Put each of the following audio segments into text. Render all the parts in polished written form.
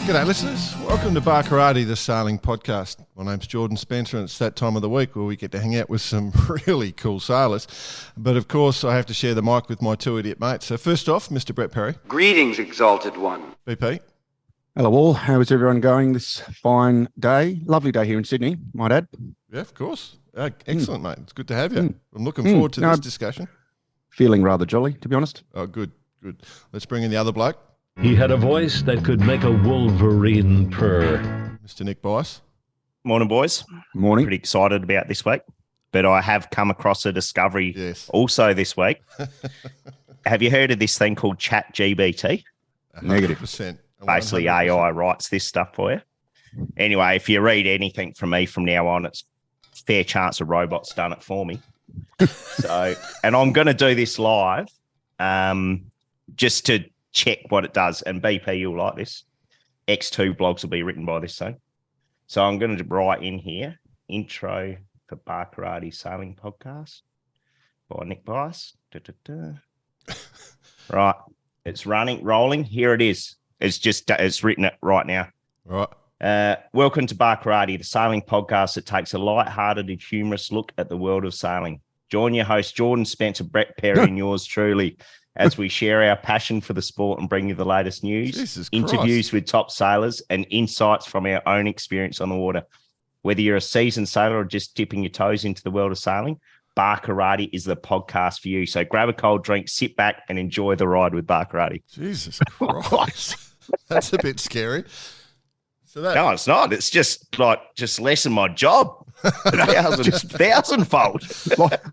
G'day listeners, welcome to Bar Karate, the sailing podcast. My name's Jordan Spencer and it's that time of the week where we get to hang out with some really cool sailors. But of course I have to share the mic with my two idiot mates. So first off, Mr. Brett Perry. Greetings, Exalted One. BP. Hello all, how is everyone going this fine day? Lovely day here in Sydney, might add. Yeah, of course. Excellent, mate. It's good to have you. I'm looking forward to this discussion. Feeling rather jolly, to be honest. Oh, good. Let's bring in the other bloke. He had a voice that could make a wolverine purr. Mr. Nick Bice. Morning, boys. Morning. Pretty excited about this week, but I have come across a discovery also this week. Have you heard of this thing called ChatGPT? Negative. 100%. Basically, AI writes this stuff for you. Anyway, if you read anything from me from now on, it's fair chance a robot's done it for me. And I'm going to do this live just to check what it does. And BP, you'll like this. X2 blogs will be written by this soon. So I'm going to write in here, intro for Bar Karate Sailing Podcast by Nick Bice. Right. It's rolling. Here it is. It's written it right now. Right. Welcome to Bar Karate, the sailing podcast that takes a light-hearted and humorous look at the world of sailing. Join your host, Jordan Spencer, Brett Perry, and yours truly, as we share our passion for the sport and bring you the latest news, interviews with top sailors, and insights from our own experience on the water. Whether you're a seasoned sailor or just dipping your toes into the world of sailing, Bar Karate is the podcast for you. So grab a cold drink, sit back, and enjoy the ride with Bar Karate. Jesus Christ. That's a bit scary. No, it's not. It's just lessen my job. Thousandfold.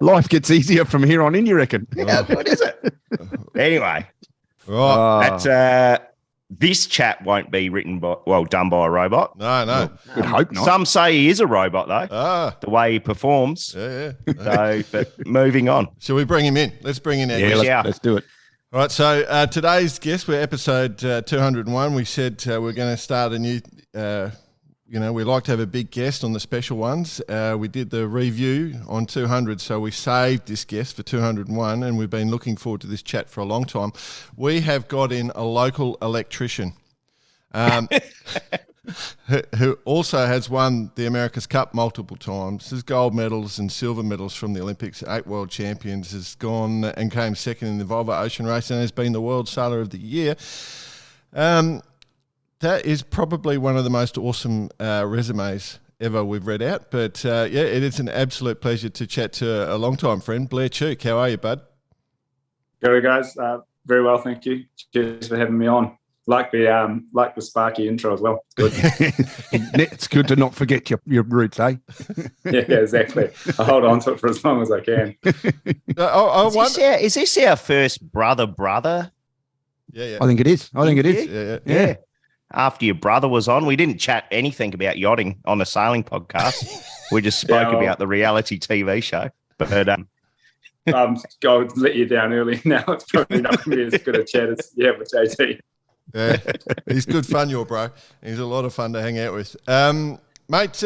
Life gets easier from here on in, you reckon? Yeah, what is it? Anyway, this chat won't be done by a robot. No. Good hope not. Some say he is a robot, though, the way he performs. Yeah. So, but moving on. Shall we bring him in? Let's bring in our guest. Let's do it. All right, so today's guest, we're episode 201. We said we're going to start a new, we like to have a big guest on the special ones. We did the review on 200, so we saved this guest for 201, and we've been looking forward to this chat for a long time. We have got in a local electrician who also has won the America's Cup multiple times, has gold medals and silver medals from the Olympics, 8 world champions, has gone and came second in the Volvo Ocean Race and has been the World Sailor of the Year. That is probably one of the most awesome resumes ever we've read out. But, it is an absolute pleasure to chat to a long-time friend, Blair Tuke. How are you, bud? G'day, guys. Very well, thank you. Cheers for having me on. Like the Sparky intro as well. Good. It's good to not forget your roots, eh? Yeah, exactly. I hold on to it for as long as I can. Is this our first brother? Yeah. I think it is. Yeah. After your brother was on, we didn't chat anything about yachting on the sailing podcast. We just spoke about the reality TV show. But I'll let you down early now. It's probably not going to be as good a chat as you have with JT. Yeah, he's good fun, your bro. He's a lot of fun to hang out with. Mate,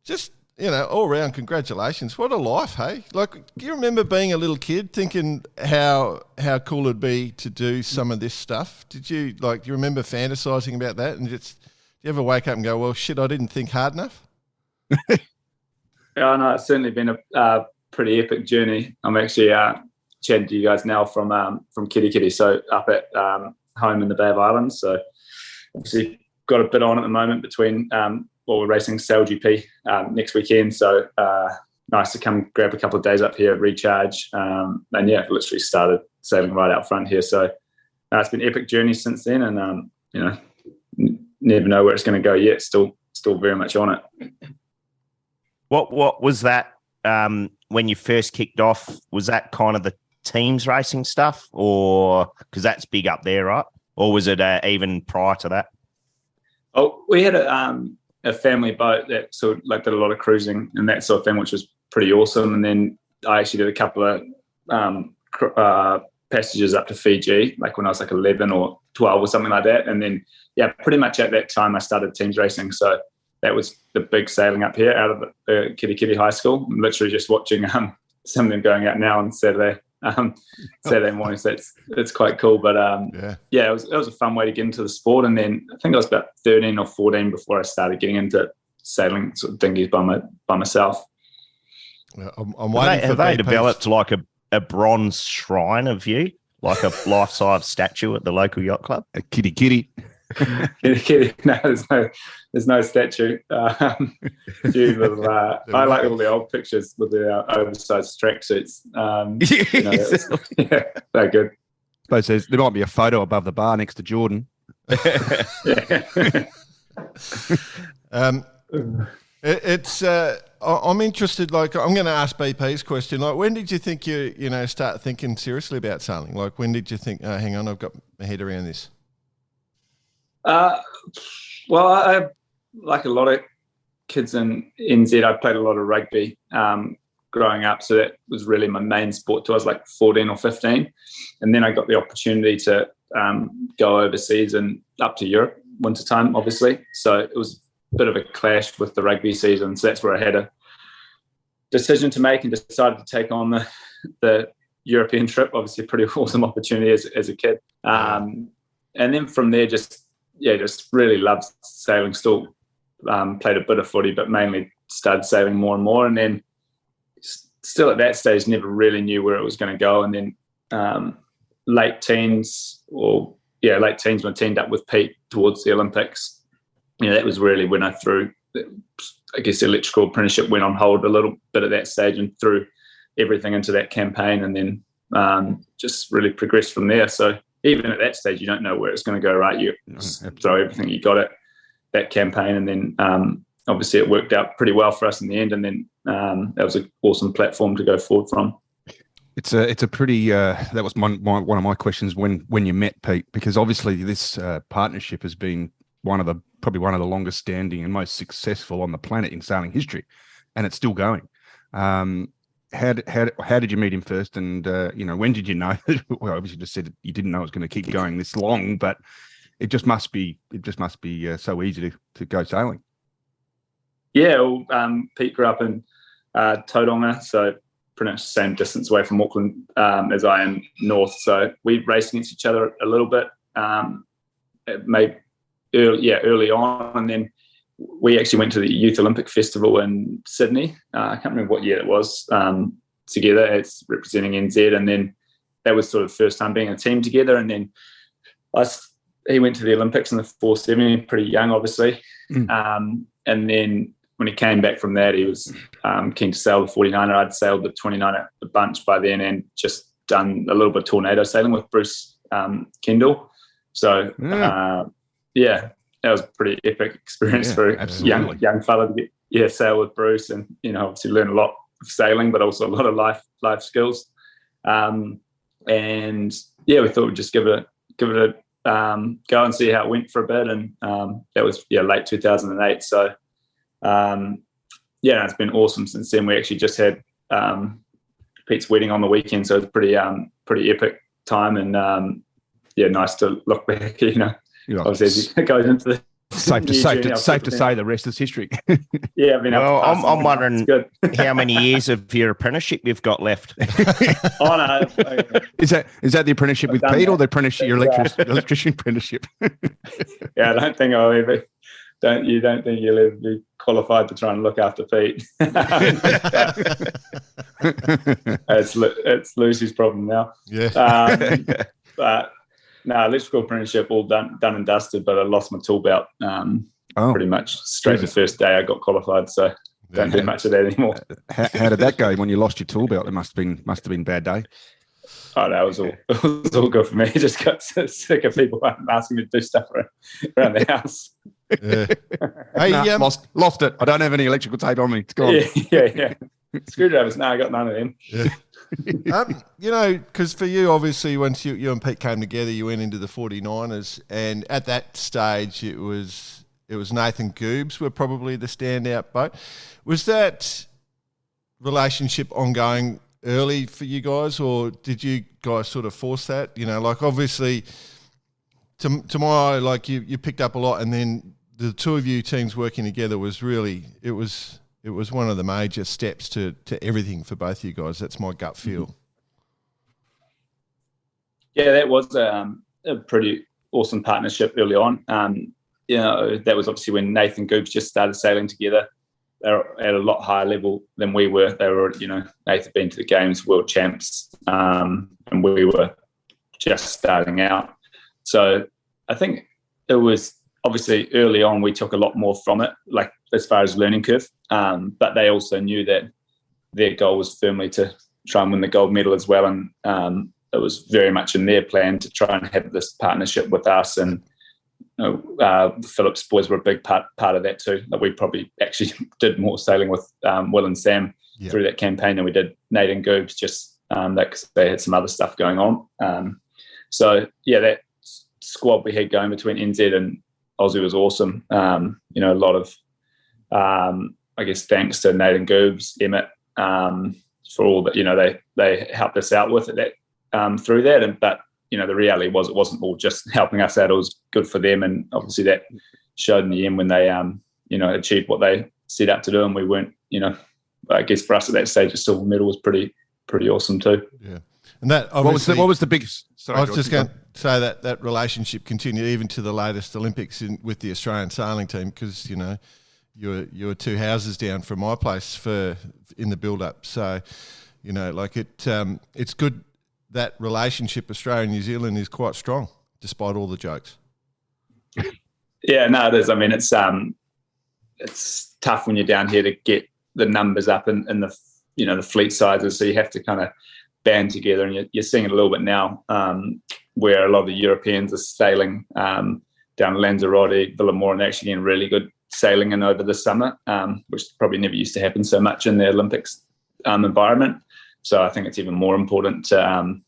just, all round congratulations. What a life, hey? Like, do you remember being a little kid thinking how cool it'd be to do some of this stuff? Did you, do you remember fantasizing about that? And just, do you ever wake up and go, well, shit, I didn't think hard enough? Yeah, no, it's certainly been a pretty epic journey. I'm actually chatting to you guys now from Kitty Kitty, so up at home in the Bay of Islands. So obviously got a bit on at the moment between we're racing SailGP next weekend. So nice to come grab a couple of days up here, recharge. And literally started sailing right out front here. So it's been an epic journey since then. And, never know where it's going to go yet. Still very much on it. What was that when you first kicked off? Was that kind of the teams racing stuff, or because that's big up there, right? Or was it even prior to that? Oh, we had a family boat that sort of did a lot of cruising and that sort of thing, which was pretty awesome. And then I actually did a couple of passages up to Fiji, when I was 11 or 12 or something like that. And then, pretty much at that time I started teams racing. So that was the big sailing up here out of the Kitty Kitty High School. I'm literally just watching some of them going out now on Saturday Saturday morning. So it's quite cool. But it was a fun way to get into the sport. And then I think I was about 13 or 14 before I started getting into sailing sort of dinghies by myself. I'm waiting for have they developed like a bronze shrine of you, like a life-size statue at the local yacht club? A kitty. No, there's no statue. I like all the old pictures with the oversized tracksuits. They're good. I suppose there might be a photo above the bar next to Jordan. I'm interested. Like, I'm going to ask BP's question. Like, when did you think you start thinking seriously about sailing? Like, when did you think, oh, hang on, I've got my head around this? Well, I like a lot of kids in NZ. I played a lot of rugby growing up, so that was really my main sport till I was like 14 or 15, and then I got the opportunity to go overseas and up to Europe wintertime, obviously. So it was a bit of a clash with the rugby season. So that's where I had a decision to make and decided to take on the European trip. Obviously, a pretty awesome opportunity as a kid. And then from there, just really loved sailing. Still played a bit of footy, but mainly started sailing more and more. And then still at that stage, never really knew where it was going to go. And then late teens when I teamed up with Pete towards the Olympics, that was really when I threw, I guess, the electrical apprenticeship went on hold a little bit at that stage and threw everything into that campaign, and then just really progressed from there. So even at that stage, you don't know where it's going to go, right? You throw everything you got at that campaign, and then obviously it worked out pretty well for us in the end, and then that was an awesome platform to go forward from. It's a pretty that was one of my questions when you met Pete, because obviously this partnership has been probably one of the longest standing and most successful on the planet in sailing history, and it's still going. How did you meet him first, and when did you know? Well, obviously, you just said you didn't know it was going to keep going this long, but it just must be so easy to go sailing. Yeah, well, Pete grew up in Tauranga, so pretty much the same distance away from Auckland as I am north. So we raced against each other a little bit, early on, and then we actually went to the Youth Olympic Festival in Sydney. I can't remember what year it was, together as representing NZ. And then that was sort of the first time being a team together. And then he went to the Olympics in the 470, pretty young, obviously. And then when he came back from that, he was keen to sail the 49er. I'd sailed the 29er a bunch by then and just done a little bit of tornado sailing with Bruce Kendall. So, that was a pretty epic experience for a young fella to get sail with Bruce, and obviously learn a lot of sailing, but also a lot of life skills. And we thought we'd just give it a go and see how it went for a bit. And that was late 2008. So it's been awesome since then. We actually just had Pete's wedding on the weekend, so it's pretty epic time, and nice to look back. Obviously, as it goes into the safe to say the rest is history. Yeah, I mean, I'm wondering how many years of your apprenticeship you've got left. Oh no, is that the apprenticeship with Pete, or the apprenticeship, your electrician apprenticeship? Yeah, I don't think I'll ever. You don't think you'll ever be qualified to try and look after Pete? It's Lucy's problem now. Yeah, but. No, electrical apprenticeship all done and dusted, but I lost my tool belt pretty much straight the first day I got qualified, so don't do much of that anymore. How did that go when you lost your tool belt? It must have been a bad day. Oh, no, it was all good for me. I just got sick of people asking me to do stuff around the house. Yeah. Hey, lost it. I don't have any electrical tape on me. It's gone. Yeah. Screwdrivers, no, I got none of them. Yeah. Because for you, obviously, once you and Pete came together, you went into the 49ers, and at that stage, it was Nathan Goobs were probably the standout boat. Was that relationship ongoing early for you guys, or did you guys sort of force that? Obviously, to my eye, you picked up a lot, and then the two of you teams working together was really it was one of the major steps to everything for both of you guys. That's my gut feel. Yeah, that was a pretty awesome partnership early on. That was obviously when Nathan Goobs just started sailing together. They were at a lot higher level than we were. They were, Nathan had been to the games, world champs, and we were just starting out. So I think it was obviously early on we took a lot more from it, like as far as learning curve. But they also knew that their goal was firmly to try and win the gold medal as well. And it was very much in their plan to try and have this partnership with us. And the Phillips boys were a big part of that too. Like we probably actually did more sailing with Will and Sam through that campaign than we did Nate and Goobs, just that because they had some other stuff going on. That squad we had going between NZ and Aussie was awesome. A lot of I guess thanks to Nate and Goobs, Emmett, for all that they helped us out with it through that. But the reality was it wasn't all just helping us out. It was good for them, and obviously that showed in the end when they achieved what they set out to do. And we weren't, I guess for us at that stage, a silver medal was pretty awesome too. Yeah, and that what was the biggest? Sorry, I was just going to say that relationship continued even to the latest Olympics with the Australian sailing team, because you were two houses down from my place in the build up. So it's good. That relationship, Australia and New Zealand, is quite strong, despite all the jokes. Yeah, no, it is. I mean, it's tough when you're down here to get the numbers up in the the fleet sizes. So you have to kind of band together, and you're seeing it a little bit now, where a lot of the Europeans are sailing down Lanzarote, Villamora, and actually getting really good sailing in over the summer, which probably never used to happen so much in the Olympics environment. So I think it's even more important to,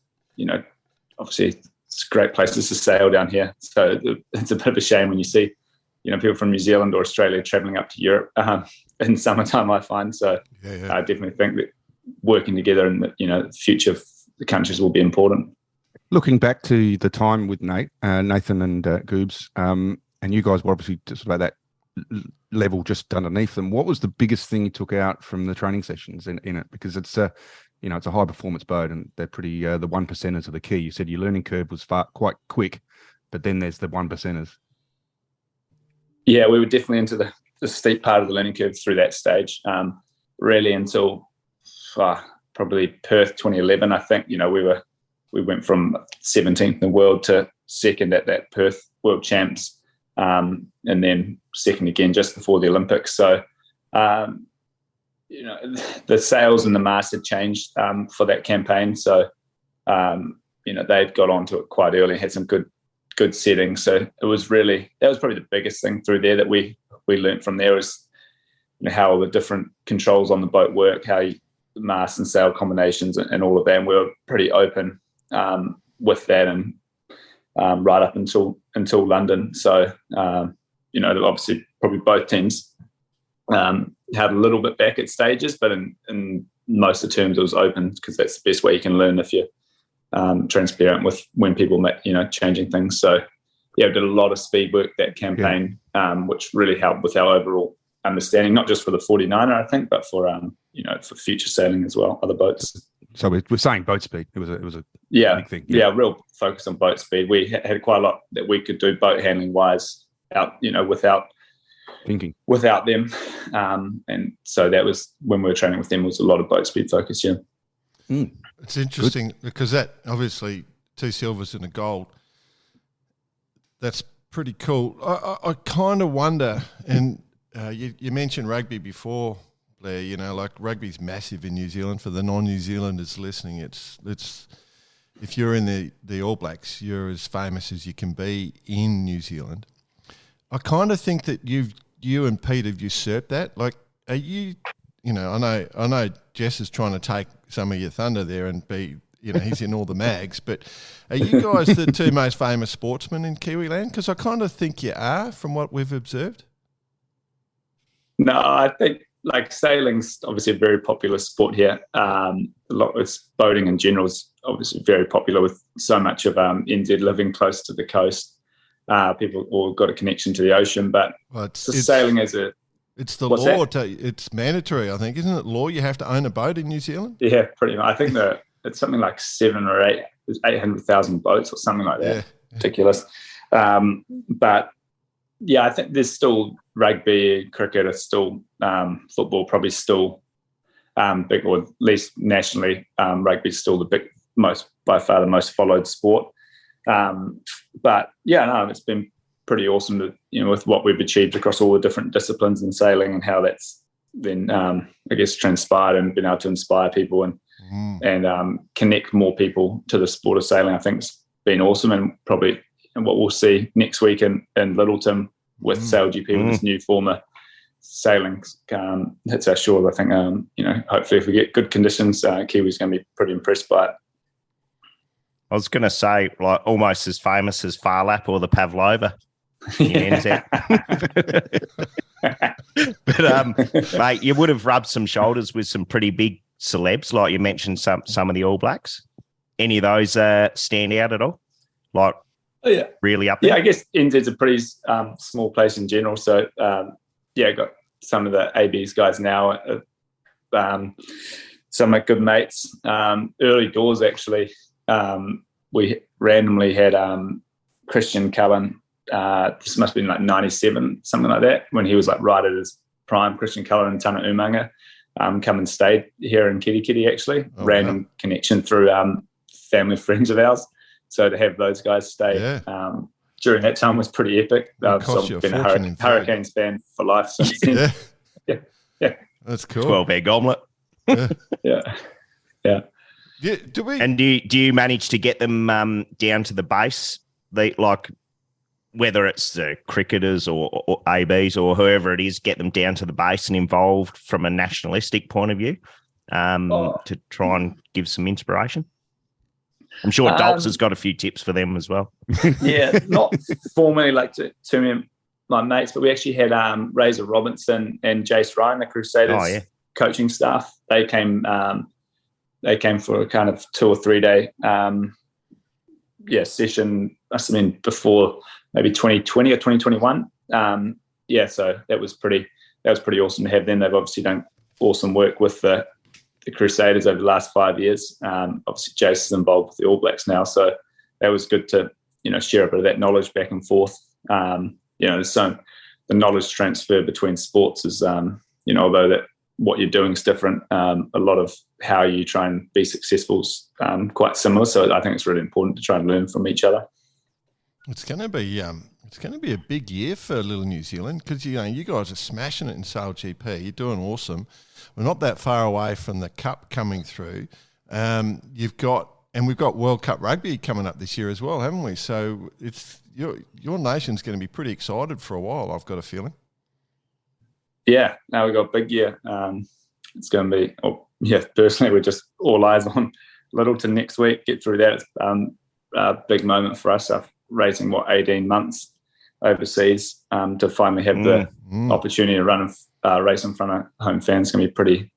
obviously it's great places to sail down here. So it's a bit of a shame when you see, people from New Zealand or Australia traveling up to Europe in summertime, I find. So I definitely think that working together in the future of the countries will be important. Looking back to the time with Nathan and Goobs, and you guys were obviously just about that level just underneath them. What was the biggest thing you took out from the training sessions in it? Because it's it's a high performance boat, and they're pretty, the 1%ers are the key. You said your learning curve was quite quick, but then there's the 1%ers. Yeah, we were definitely into the steep part of the learning curve through that stage, really until probably Perth 2011. I think, we went from 17th in the world to second at that Perth World Champs, and then second again just before the Olympics. So, the sails and the mast had changed for that campaign. So, they'd got onto it quite early, had some good settings. So that was probably the biggest thing through there that we learned from there was how the different controls on the boat work, how the mast and sail combinations and all of that. And we were pretty open with that, and right up until London. So, obviously probably both teams had a little bit back at stages, but in most of the terms it was open, because that's the best way you can learn if you're transparent with when people make, changing things. So we did a lot of speed work that campaign, which really helped with our overall understanding, not just for the 49er, I think, but for for future sailing as well, other boats. So we're saying boat speed. It was a big thing. Yeah, real focus on boat speed. We had quite a lot that we could do boat handling wise out, without them. And so that was when we were training with them, was a lot of boat speed focus. Yeah. It's interesting because that obviously 2 silvers and a gold. That's pretty cool. I kind of wonder, and you mentioned rugby before, Blair. Like rugby's massive in New Zealand. For the non-New Zealanders listening, it's if you're in the All Blacks, you're as famous as you can be in New Zealand. I kind of think that you and Pete have usurped that. Like, are you? I know Jess is trying to take some of your thunder there and be, he's in all the mags. But are you guys the 2 most famous sportsmen in Kiwiland? Because I kind of think you are, from what we've observed. No, I think sailing's obviously a very popular sport here. A lot with boating in general is obviously very popular, with so much of NZ living close to the coast. People all got a connection to the ocean, but sailing as a... It's the law. It's mandatory, I think, isn't it? Law, you have to own a boat in New Zealand. Yeah, pretty much. I think that it's something like 7 or there's 800,000 boats or something like that. Yeah. Ridiculous. But yeah, I think there's still rugby, cricket is still, football probably still big, or at least nationally, rugby is still by far the most followed sport. But yeah, no, it's been pretty awesome to, with what we've achieved across all the different disciplines in sailing and how that's then, I guess, transpired and been able to inspire people and connect more people to the sport of sailing. I think it's been awesome, and probably what we'll see next week in Littleton with SailGP with this new form of sailing hits our shores. I think, hopefully if we get good conditions, Kiwi's going to be pretty impressed by it. I was going to say, like, almost as famous as Far Lap or the Pavlova in NZ. But, mate, you would have rubbed some shoulders with some pretty big celebs, like you mentioned some of the All Blacks. Any of those stand out at all? Like, really up there? Yeah, I guess NZ's a pretty small place in general. So, got some of the AB's guys now. Some of my good mates. Early doors, actually, we randomly had Christian Cullen. This must have been like 97, something like that, when he was like right at his prime. Christian Cullen and Tana Umanga come and stayed here in Kitty, actually. Random connection through family friends of ours. So to have those guys stay during that time was pretty epic. So I've been a Hurricanes fan for life since then. Yeah. That's cool. 12-egg omelette. Yeah. Do you manage to get them down to the base? Like, whether it's the cricketers or ABs or whoever it is, get them down to the base and involved from a nationalistic point of view to try and give some inspiration? I'm sure Dolph has got a few tips for them as well. Yeah, not formally like to my mates, but we actually had Razor Robinson and Jace Ryan, the Crusaders coaching staff. They came for a kind of 2 or 3 day session. Must have been before maybe 2020 or 2021. So that was pretty awesome to have them. They've obviously done awesome work with the Crusaders over the last 5 years. Obviously Jace is involved with the All Blacks now, so that was good to share a bit of that knowledge back and forth. So the knowledge transfer between sports is although that what you're doing is different, a lot of how you try and be successful is quite similar. So I think it's really important to try and learn from each other. It's going to be a big year for Little New Zealand, because you guys are smashing it in SailGP. You're doing awesome. We're not that far away from the Cup coming through. We've got World Cup Rugby coming up this year as well, haven't we? So it's your nation's going to be pretty excited for a while, I've got a feeling. Yeah, now we've got a big year. It's going to be, personally, we're just all eyes on Littleton next week. Get through that. It's a big moment for us. I've racing 18 months overseas to finally have the opportunity to run and race in front of home fans. It's going to be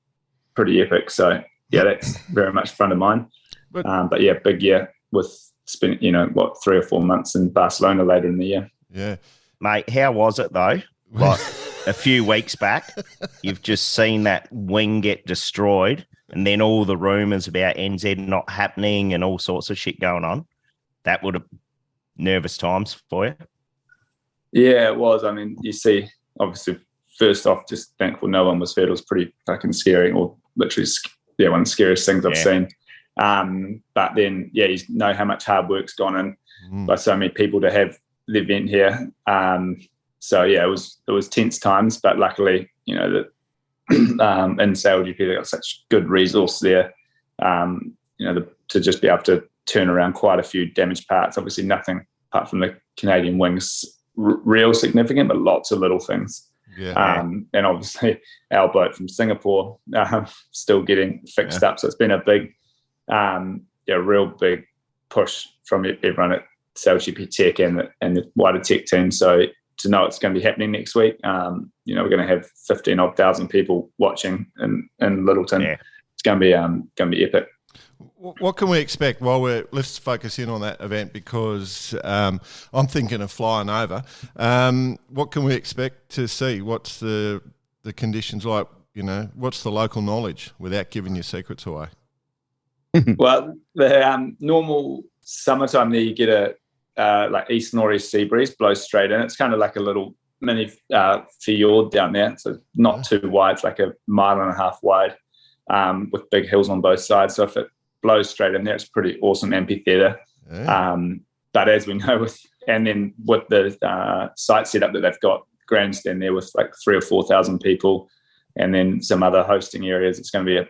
pretty epic. So that's very much front of mind. But big year with spending 3 or 4 months in Barcelona later in the year. Yeah, mate, how was it though? Like a few weeks back, you've just seen that wing get destroyed, and then all the rumours about NZ not happening and all sorts of shit going on. That would have nervous times for you. Yeah, it was. I mean, you see, obviously, first off, just thankful no one was hurt. It was pretty fucking scary, or literally, one of the scariest things I've seen. But then, you know how much hard work's gone in by so many people to have the event here. It was tense times, but luckily, that in SailGP they got such good resource there, to just be able to turn around quite a few damaged parts. Obviously, nothing apart from the Canadian wings real significant, but lots of little things. Yeah. And obviously, our boat from Singapore still getting fixed up. So it's been a big, real big push from everyone at SailGP Tech and the wider tech team. So to know it's going to be happening next week, we're going to have 15,000 people watching in Littleton. Yeah. It's going to be epic. What can we expect? Let's focus in on that event, because I'm thinking of flying over. What can we expect to see? What's the conditions like? What's the local knowledge, without giving your secrets away? Well, the normal summertime there, you get a like east northeast sea breeze blows straight in. It's kind of like a little mini fjord down there. So not too wide. It's like 1.5 miles wide with big hills on both sides. So if it blows straight in there, it's pretty awesome amphitheatre. Yeah. But as we know, with the site setup that they've got, grandstand there with like 3,000 or 4,000 people, and then some other hosting areas, it's going to be a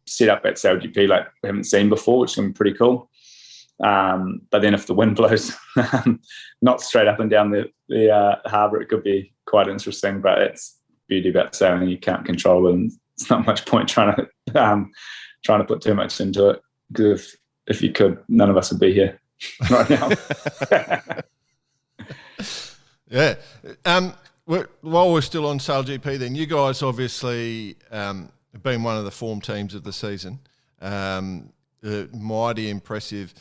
setup at SailGP like we haven't seen before, which is going to be pretty cool. But then if the wind blows not straight up and down the harbour, it could be quite interesting. But it's the beauty about sailing, you can't control it, and it's not much point trying to put too much into it, because if you could, none of us would be here right now. Yeah. While we're still on SailGP, then, you guys obviously have been one of the form teams of the season. Mighty impressive.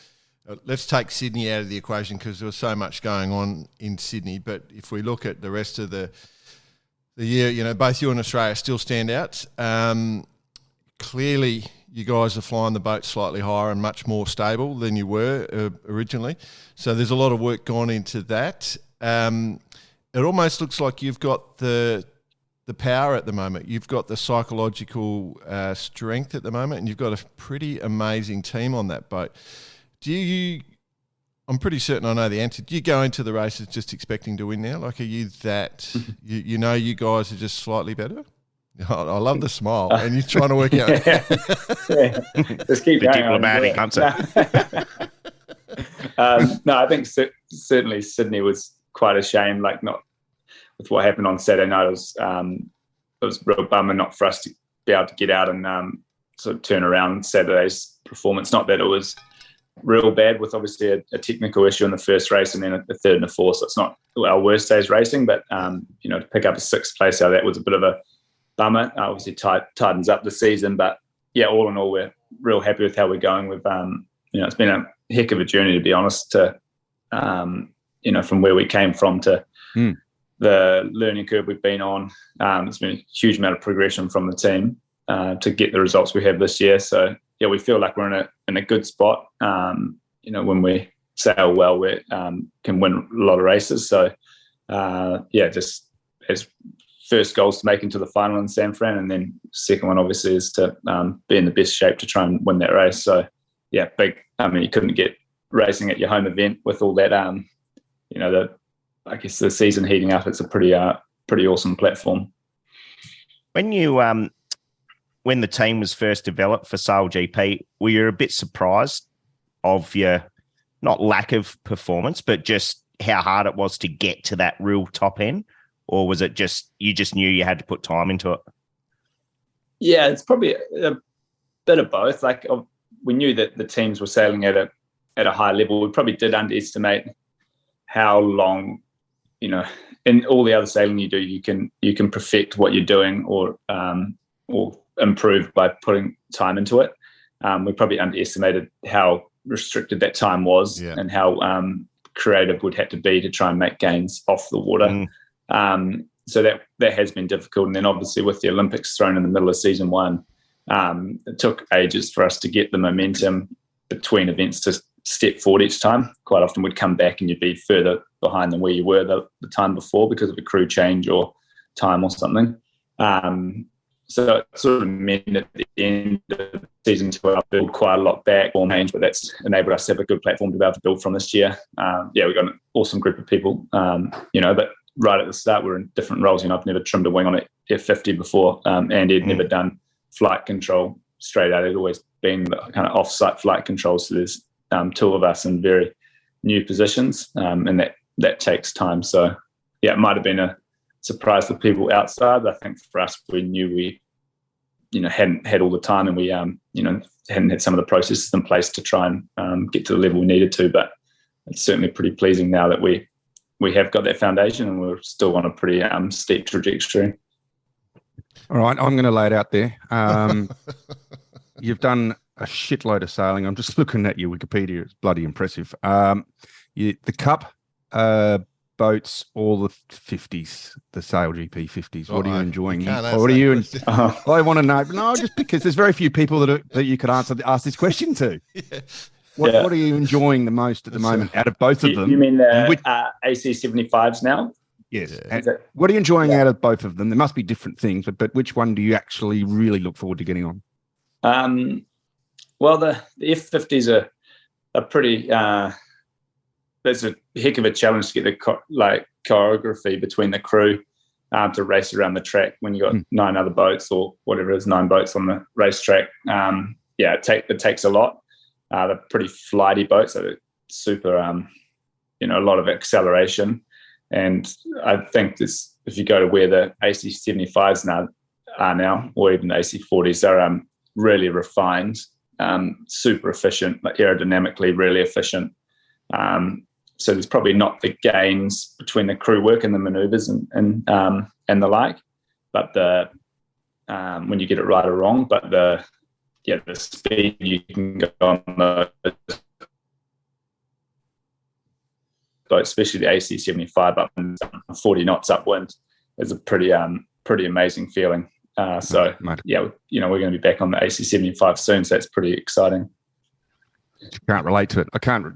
Let's take Sydney out of the equation because there was so much going on in Sydney. But if we look at the rest of the year, both you and Australia still stand out. Clearly, you guys are flying the boat slightly higher and much more stable than you were originally. So there's a lot of work gone into that. It almost looks like you've got the power at the moment. You've got the psychological strength at the moment, and you've got a pretty amazing team on that boat. I'm pretty certain I know the answer. Do you go into the races just expecting to win now? Like, are you that, you guys are just slightly better? I love the smile, and you're trying to work out. Yeah. Just keep the going. diplomatic answer. No, I think certainly Sydney was quite a shame, like not with what happened on Saturday night. It was a real bummer not for us to be able to get out and sort of turn around Saturday's performance. Not that it was real bad, with obviously a technical issue in the first race and then a third and a fourth, so it's not our worst days racing, but to pick up a sixth place out of that was a bit of a bummer. Obviously tightens up the season, but yeah, all in all, we're real happy with how we're going. We've it's been a heck of a journey, to be honest, to from where we came from to the learning curve we've been on. It's been a huge amount of progression from the team to get the results we have this year. So yeah, we feel like we're in a good spot. When we sail well, we can win a lot of races. So just as first goal is to make into the final in San Fran, and then second one obviously is to be in the best shape to try and win that race. So yeah, big. You couldn't get racing at your home event with all that. The season heating up. It's a pretty awesome platform. When the team was first developed for SailGP, were you a bit surprised of your, not lack of performance, but just how hard it was to get to that real top end? Or was it just, you just knew you had to put time into it? Yeah, it's probably a bit of both. Like, we knew that the teams were sailing at a high level. We probably did underestimate how long, in all the other sailing you do, you can perfect what you're doing or improve by putting time into it. We probably underestimated how restricted that time was, and how creative we'd have to be to try and make gains off the water. So that has been difficult. And then obviously with the Olympics thrown in the middle of season one, it took ages for us to get the momentum between events to step forward each time. Quite often we'd come back and you'd be further behind than where you were the time before because of a crew change or time or something. So it sort of meant at the end of season two, I built quite a lot back or change, but that's enabled us to have a good platform to be able to build from this year. We've got an awesome group of people, but right at the start, we're in different roles. I've never trimmed a wing on an F50 before, and he'd never done flight control straight out. It'd always been the kind of off-site flight control. So there's two of us in very new positions, and that takes time. So yeah, it might have been a surprise for people outside. I think for us, we knew we, hadn't had all the time, and we, hadn't had some of the processes in place to try and get to the level we needed to. But it's certainly pretty pleasing now that we have got that foundation, and we're still on a pretty steep trajectory. All right, I'm going to lay it out there. You've done a shitload of sailing. I'm just looking at your Wikipedia. It's bloody impressive. The Cup, boats or the 50s, the SailGP 50s? What are you enjoying? can't What are you? answer I want to know. No, just because there's very few people that you could ask this question to. Yeah. What are you enjoying the most at the moment out of both of them? You mean the And AC75s now? yes. Yeah. And what are you enjoying out of both of them? There must be different things, but which one do you actually really look forward to getting on? Well, the F50s are pretty. There's a heck of a challenge to get the choreography between the crew to race around the track when you got 9 other boats or whatever it is, 9 boats on the racetrack. It takes a lot. They're pretty flighty boats, so they're super, a lot of acceleration. And I think if you go to where the AC75s are now, or even the AC40s, they're really refined, super efficient, aerodynamically really efficient. So there's probably not the gains between the crew work and the manoeuvres and the like, but when you get it right or wrong, but the speed you can go on the boat, especially the AC75 up and 40 knots upwind, is a pretty amazing feeling. We're going to be back on the AC75 soon, so it's pretty exciting. Can't relate to it. I can't,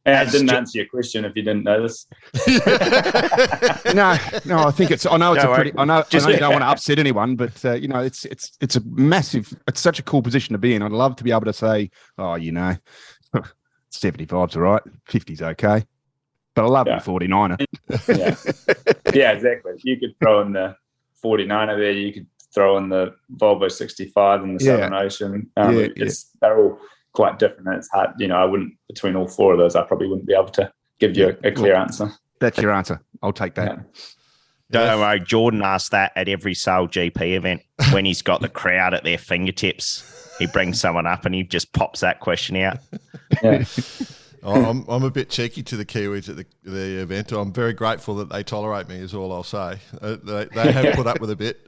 I didn't answer your question if you didn't know this. No, I think it's. I know it's I know you don't want to upset anyone, but it's a massive. It's such a cool position to be in. I'd love to be able to say, 75's all right, 50's okay, but I love the 49er. Yeah, exactly. You could throw in the 49er there. You could throw in the Volvo 65 and the Southern Ocean. They're all quite different. And it's hard, I wouldn't, between all 4 of those, I probably wouldn't be able to give you a clear answer. That's your answer. I'll take that. Don't worry, Jordan asked that at every SailGP event when he's got the crowd at their fingertips. He brings someone up and he just pops that question out. Yeah. I'm a bit cheeky to the Kiwis at the event. I'm very grateful that they tolerate me, is all I'll say. They have put up with a bit.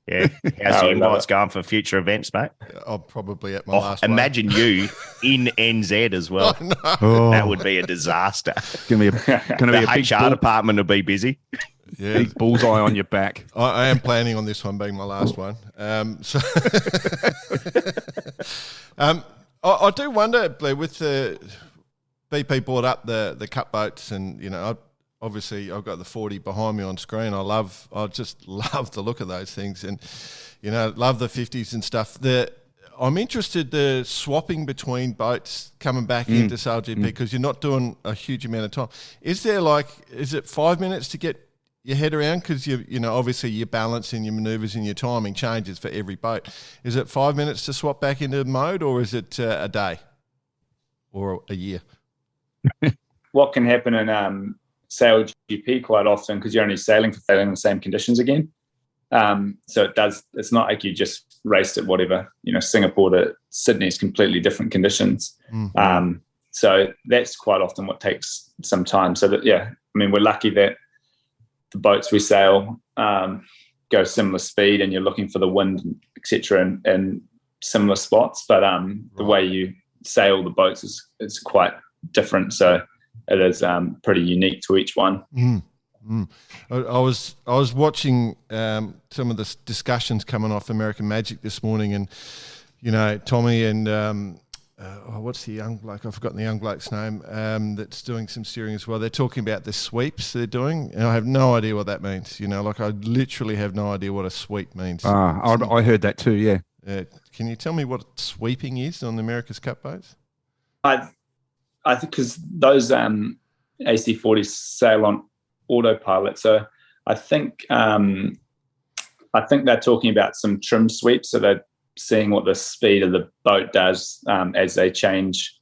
Yeah. How's your invites going for future events, mate? I'm probably at my last one. Imagine you in NZ as well. Oh, no. Oh, That would be a disaster. gonna be a big HR department will be busy. Yeah. big bullseye on your back. I am planning on this one being my last one. I do wonder, Blair, with the BP brought up the cut boats, and obviously I've got the 40 behind me on screen. I just love the look of those things, and love the 50s and stuff. I'm interested the swapping between boats coming back into SailGP, because you're not doing a huge amount of time. Is it 5 minutes to get your head around? Because obviously your balance and your manoeuvres and your timing changes for every boat. Is it 5 minutes to swap back into mode, or is it a day or a year? What can happen in SailGP quite often, because you're only sailing the same conditions again. So it's not like you just raced at whatever, Singapore to Sydney is completely different conditions. Mm-hmm. So that's quite often what takes some time. So we're lucky that the boats we sail go similar speed, and you're looking for the wind, etc., in similar spots. But the way you sail the boats is quite different. So it is pretty unique to each one. I was watching some of the discussions coming off American Magic this morning, and Tommy and what's the young bloke? I've forgotten the young bloke's name. That's doing some steering as well. They're talking about the sweeps they're doing, and I have no idea what that means. I literally have no idea what a sweep means. I heard that too. Yeah. Can you tell me what sweeping is on the America's Cup boats? I think because those AC40s sail on autopilot, so I think they're talking about some trim sweeps. So they're seeing what the speed of the boat does as they change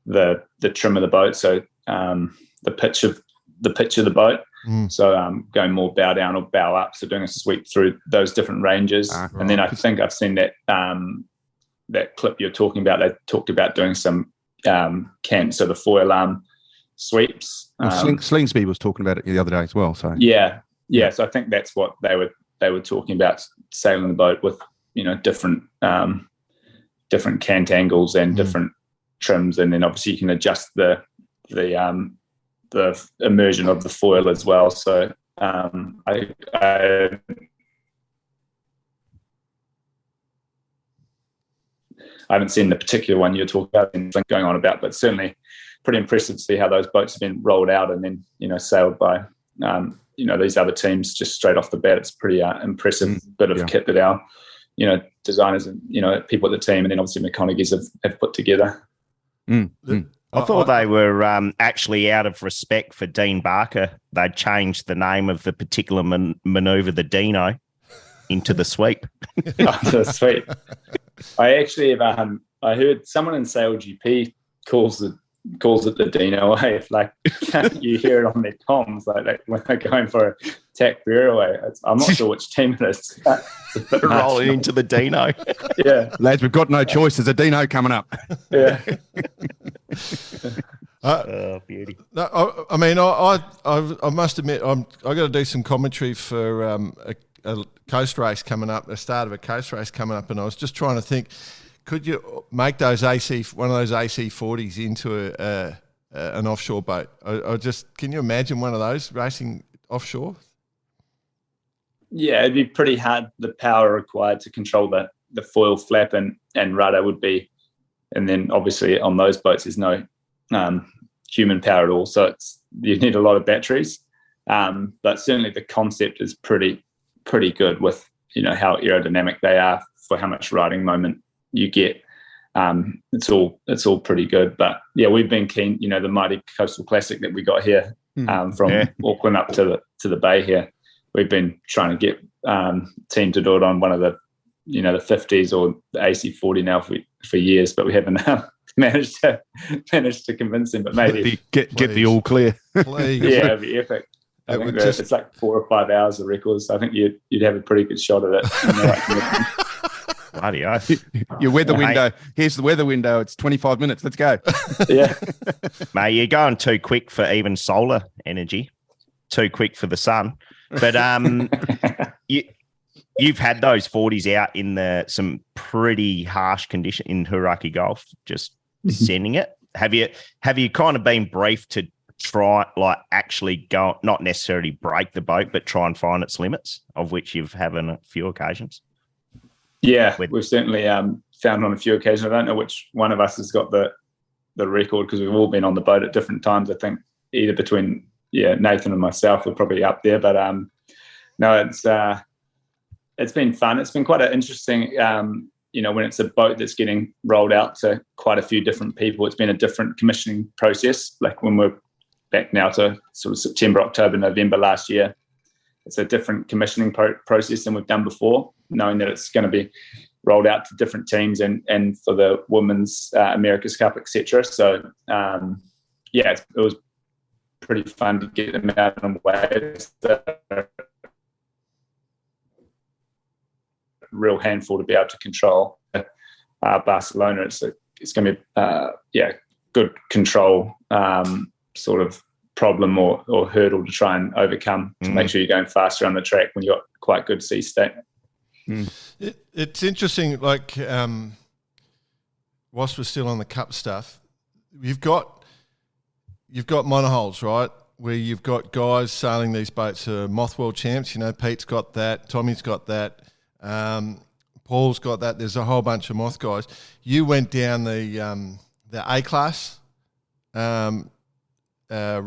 the trim of the boat. So the pitch of the boat. So going more bow down or bow up. So doing a sweep through those different ranges. And then I think I've seen that that clip you're talking about. They talked about doing some cant, so the foil arm sweeps. Slingsby was talking about it the other day as well. So yeah. So I think that's what they were talking about, sailing the boat with different cant angles and different trims, and then obviously you can adjust the the immersion of the foil as well. So I haven't seen the particular one you're talking about and going on about, but certainly pretty impressive to see how those boats have been rolled out and then, sailed by, these other teams just straight off the bat. It's pretty impressive bit of kit that our, designers and, people at the team and then obviously McConaughey's have put together. I thought they were actually out of respect for Dean Barker. They'd changed the name of the particular manoeuvre, the Dino, into the sweep. The sweep. I actually have. I heard someone in SailGP calls it the Dino wave. Like you hear it on their comms, like when they're going for a tack beer away. I'm not sure which team it is. Rolling into the Dino. Yeah, lads, we've got no choice. There's a Dino coming up. Yeah. Beauty. No, I mean, I must admit, I got to do some commentary for a coast race coming up, the start of a coast race coming up, and I was just trying to think, could you make one of those AC40s into an offshore boat? Can you imagine one of those racing offshore? Yeah, it'd be pretty hard. The power required to control the foil flap and rudder would be, and then obviously on those boats there's no human power at all, so you need a lot of batteries. But certainly the concept is pretty good with how aerodynamic they are for how much riding moment you get. It's all pretty good. But yeah, we've been keen. The mighty Coastal Classic that we got here from Auckland up to the bay here. We've been trying to get team to do it on one of the the 50s or the AC40 now for years, but we haven't managed to convince him. But maybe get the all clear. Please. Yeah, it'd be epic. I think it's like 4 or 5 hours of records. So I think you'd have a pretty good shot at it. Bloody oath. Your weather window. Here's the weather window. It's 25 minutes. Let's go. Yeah. Mate, you're going too quick for even solar energy. Too quick for the sun. But you've had those 40s out in some pretty harsh condition in Hauraki Gulf, just sending it. Have you kind of been briefed to try, like, actually go, not necessarily break the boat, but try and find its limits, of which you've had on a few occasions? Yeah, we've certainly found on a few occasions. I don't know which one of us has got the record because we've all been on the boat at different times. I think either between Nathan and myself, we're probably up there. But no, it's been fun. It's been quite an interesting. When it's a boat that's getting rolled out to quite a few different people, it's been a different commissioning process. Like when we're back now to sort of September, October, November last year, it's a different commissioning process than we've done before, knowing that it's going to be rolled out to different teams and for the Women's America's Cup, etc. So, it was pretty fun to get them out on waves. Real handful to be able to control. Barcelona, it's going to be good control sort of problem or hurdle to try and overcome to make sure you're going faster on the track when you've got quite good sea state. It's interesting, like whilst we're still on the cup stuff, you've got monohulls, right, where you've got guys sailing these boats who are Moth World champs. Pete's got that, Tommy's got that, Paul's got that. There's a whole bunch of Moth guys. You went down the A-class route. I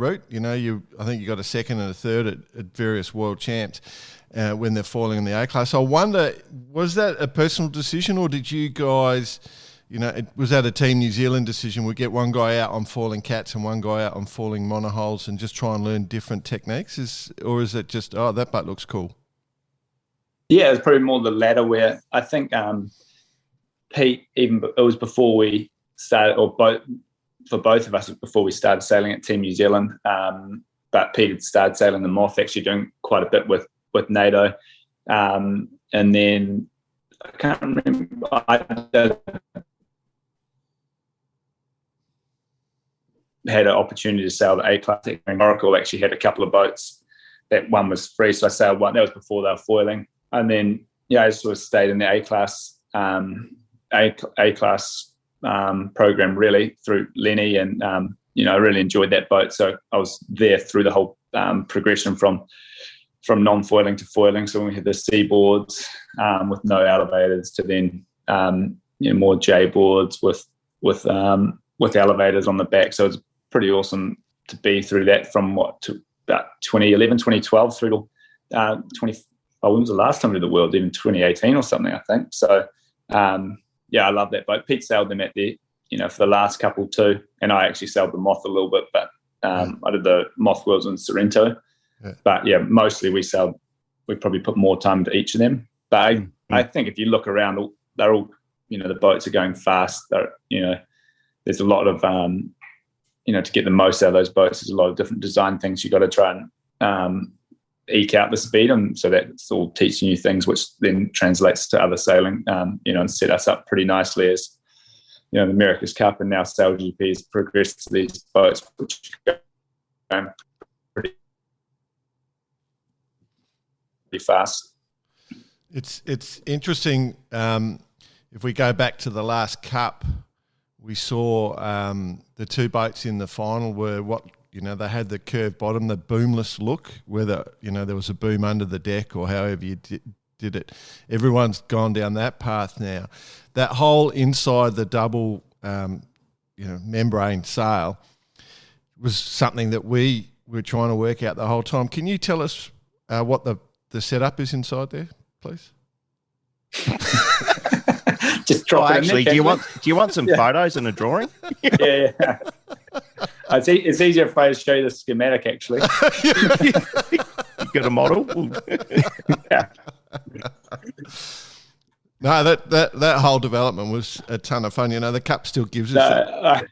think you got a second and a third at various world champs when they're falling in the A-class. I wonder, was that a personal decision, or did you guys, was that a Team New Zealand decision? We get one guy out on falling cats and one guy out on falling monohulls and just try and learn different techniques? Or is it just, that boat looks cool? Yeah, it's probably more the latter, where I think Pete, it was before we started, for both of us, before we started sailing at Team New Zealand. But Pete had started sailing the Moth, actually doing quite a bit with NATO. And then I can't remember. I had an opportunity to sail the A-class. Oracle actually had a couple of boats. That one was free, so I sailed one. That was before they were foiling. And then, I sort of stayed in the A-class A-class program really through Lenny and I really enjoyed that boat. So I was there through the whole progression from non-foiling to foiling. So when we had the seaboards with no elevators to then more J boards with elevators on the back. So it's pretty awesome to be through that from to about 2011, 2012 through to when was the last time we did the world? Even 2018 or something, I think. So I love that boat. Pete sailed them at the for the last couple too, and I actually sailed the Moth a little bit, but I did the Moth Worlds in Sorrento. Yeah. But mostly we probably put more time into each of them. But I think if you look around, they're all the boats are going fast. There's a lot of to get the most out of those boats, there's a lot of different design things you got to try and eke out the speed, and so that's all teaching you things, which then translates to other sailing, and set us up pretty nicely as the America's Cup and now SailGP has progressed to these boats, which are pretty fast. It's interesting. If we go back to the last Cup, we saw the two boats in the final were they had the curved bottom, the boomless look, whether there was a boom under the deck or however you did it. Everyone's gone down that path now. That whole inside the double, membrane sail was something that we were trying to work out the whole time. Can you tell us what the setup is inside there, please? Just drop it in actually, there, do you want some photos and a drawing? Yeah. It's easier if I show you the schematic, actually. You got a model? Yeah. No, that whole development was a ton of fun. The Cup still gives us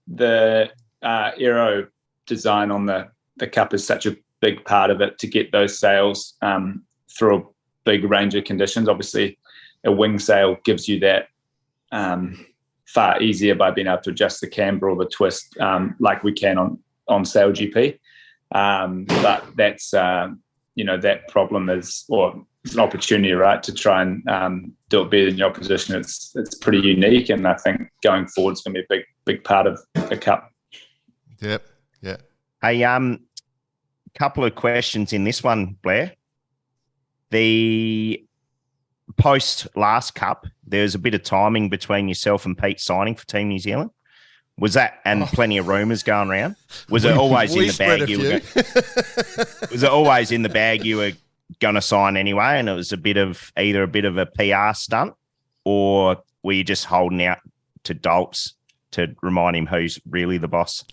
the aero design on the Cup is such a big part of it to get those sails through a big range of conditions. Obviously, a wing sail gives you that far easier by being able to adjust the camber or the twist like we can on SailGP. But that's that problem is, or it's an opportunity, right, to try and do it better than your opposition. It's pretty unique, and I think going forward it's going to be a big part of the Cup. Yep. Yeah. Hey, couple of questions in this one, Blair. The post last Cup, there was a bit of timing between yourself and Pete signing for Team New Zealand. Was that, and plenty of rumours going around? Was it always in the bag? Was it always in the bag you were going to sign anyway, and it was either a bit of a PR stunt, or were you just holding out to Dolts to remind him who's really the boss?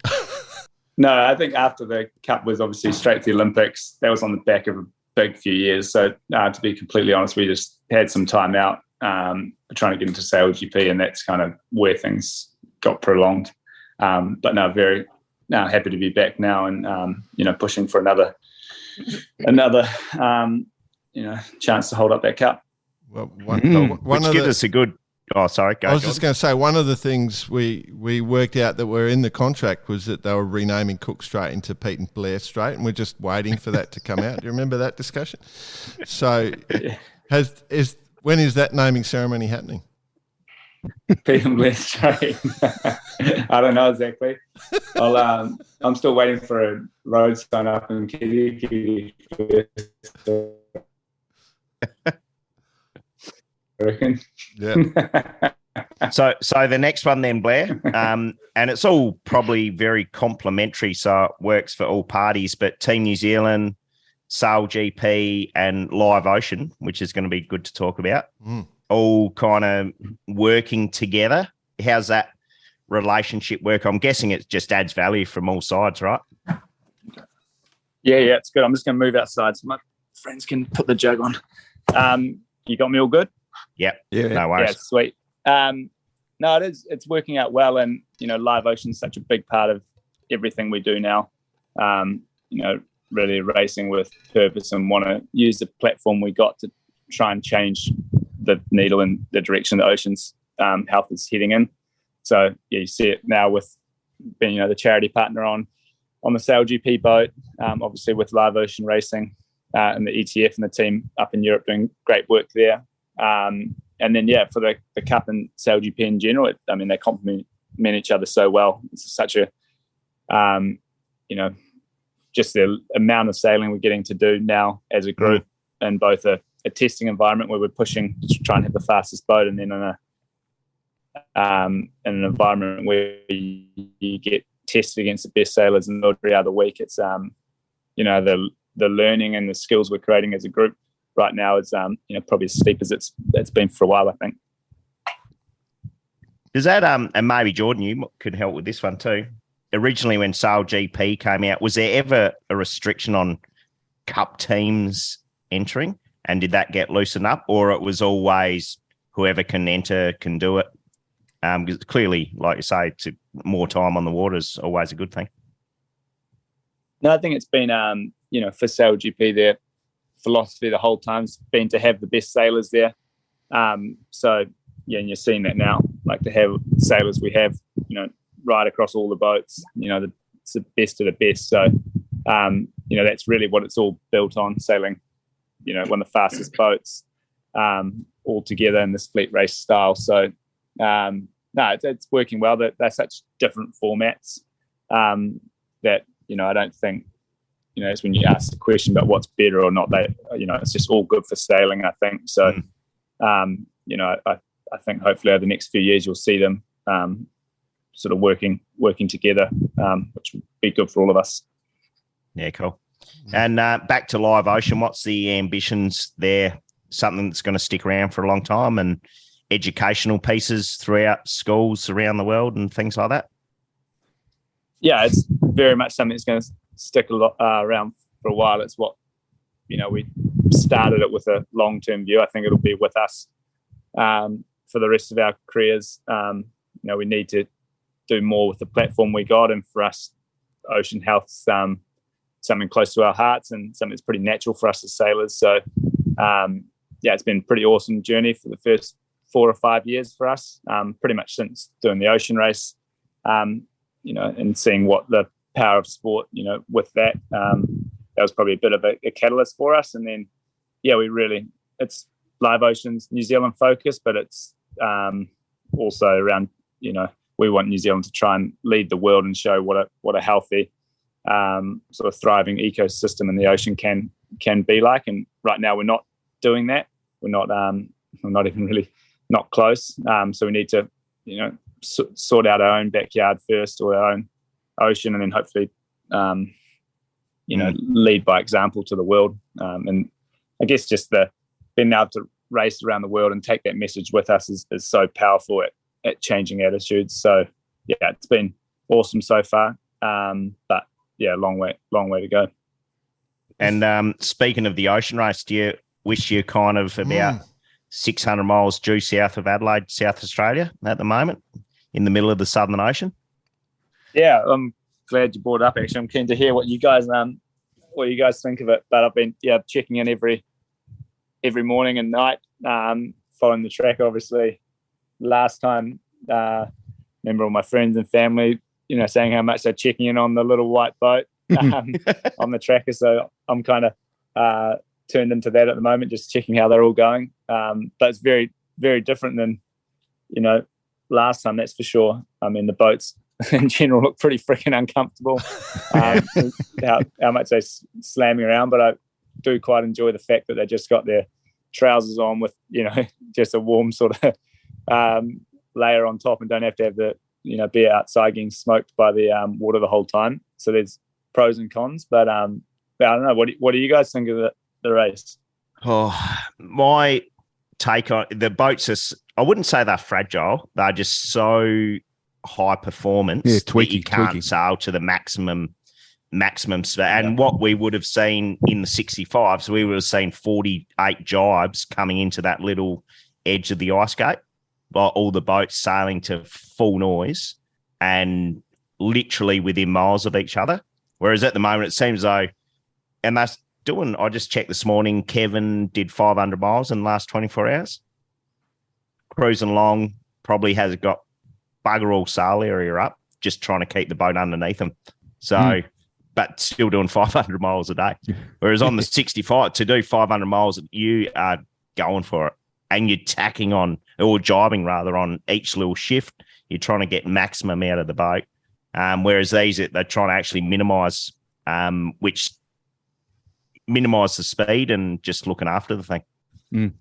No, I think after the Cup was obviously straight to the Olympics, that was on the back of a big few years. So to be completely honest, we just had some time out trying to get into SailGP, and that's kind of where things got prolonged. But no, very happy to be back now, and pushing for another chance to hold up that Cup. Well, which gives us a good. Oh, sorry. I was just going to say, one of the things we worked out that were in the contract was that they were renaming Cook Strait into Pete and Blair Strait, and we're just waiting for that to come out. Do you remember that discussion? So, when is that naming ceremony happening? Pete and Blair Strait. I don't know exactly. I'm still waiting for a road sign up in Kitty. I reckon. Yeah. So the next one then, Blair, and it's all probably very complimentary, so it works for all parties, but Team New Zealand, SailGP and Live Ocean, which is going to be good to talk about, all kind of working together. How's that relationship work? I'm guessing it just adds value from all sides, right? Yeah, it's good. I'm just going to move outside so my friends can put the jug on. You got me all good? Yep. Yeah. No worries. Yeah, sweet. No, it's working out well, and Live Ocean is such a big part of everything we do now. Really racing with purpose, and want to use the platform we got to try and change the needle in the direction the ocean's health is heading in. So you see it now with being the charity partner on the SailGP boat, obviously with Live Ocean Racing and the ETF and the team up in Europe doing great work there. And then, for the Cup and SailGP in general, they complement met each other so well. It's such a, just the amount of sailing we're getting to do now as a group, in both a testing environment where we're pushing to try and have the fastest boat, and then in an environment where you get tested against the best sailors in every other week. It's the learning and the skills we're creating as a group right now is probably as steep as it's been for a while, I think. Does that and maybe Jordan, you could help with this one too. Originally, when SailGP came out, was there ever a restriction on cup teams entering, and did that get loosened up, or it was always whoever can enter can do it? Because clearly, like you say, more time on the water is always a good thing. No, I think it's been, for SailGP, their philosophy the whole time's been to have the best sailors there. So, yeah, and you're seeing that now, like to have sailors we have, right across all the boats, it's the best of the best. So, that's really what it's all built on, sailing, one of the fastest boats all together in this fleet race style. So, it's working well. They're such different formats that, I don't think, it's when you ask the question about what's better or not, it's just all good for sailing, I think. So, I think hopefully over the next few years, you'll see them sort of working together, which will be good for all of us. Yeah, cool. And back to live ocean, what's the ambitions there? Something that's going to stick around for a long time, and educational pieces throughout schools around the world and things like that? Yeah, it's very much something that's going to stick around for a while. It's what, we started it with a long-term view. I think it'll be with us for the rest of our careers. We need to do more with the platform we got, and for us, ocean health's something close to our hearts and something that's pretty natural for us as sailors. So, it's been a pretty awesome journey for the first 4 or 5 years for us, pretty much since doing the ocean race, and seeing what the power of sport, with that, that was probably a bit of a catalyst for us. And then, it's live oceans, New Zealand focused, but it's also around, we want New Zealand to try and lead the world and show what a healthy, sort of thriving ecosystem in the ocean can be like. And right now we're not doing that. We're not even really not close. So we need to, sort out our own backyard first, or our own ocean, and then hopefully, lead by example to the world. And I guess just being able to race around the world and take that message with us is so powerful at changing attitudes. So yeah, it's been awesome so far. But yeah, long way to go. And speaking of the ocean race, do you wish you're kind of about 600 miles due south of Adelaide, South Australia at the moment, in the middle of the Southern Ocean? Yeah, I'm glad you brought it up. Actually, I'm keen to hear what you guys think of it. But I've been checking in every morning and night, following the track. Obviously, last time, remember all my friends and family, saying how much they're checking in on the little white boat on the tracker. So I'm kind of turned into that at the moment, just checking how they're all going. But it's very, very different than, last time, that's for sure. I mean, the boats in general look pretty freaking uncomfortable, how much they're slamming around. But I do quite enjoy the fact that they just got their trousers on with, just a warm sort of layer on top, and don't have to have the, be outside getting smoked by the water the whole time. So there's pros and cons. But I don't know. What do you guys think of the race? Oh, my take on the boats is, I wouldn't say they're fragile. They're just so high performance that you can't sail to the maximum speed. And what we would have seen in the 65, so we would have seen 48 jibes coming into that little edge of the ice gate, while all the boats sailing to full noise and literally within miles of each other. Whereas at the moment, it seems though, and that's doing, I just checked this morning, Kevin did 500 miles in the last 24 hours. Cruising along, probably has got bugger all sail area up, just trying to keep the boat underneath him. So, but still doing 500 miles a day. Whereas on the 65, to do 500 miles, you are going for it. And you're tacking on, or jibing rather, on each little shift. you're trying to get maximum out of the boat. Whereas these, they're trying to actually minimise, which minimise the speed and just looking after the thing. Mm.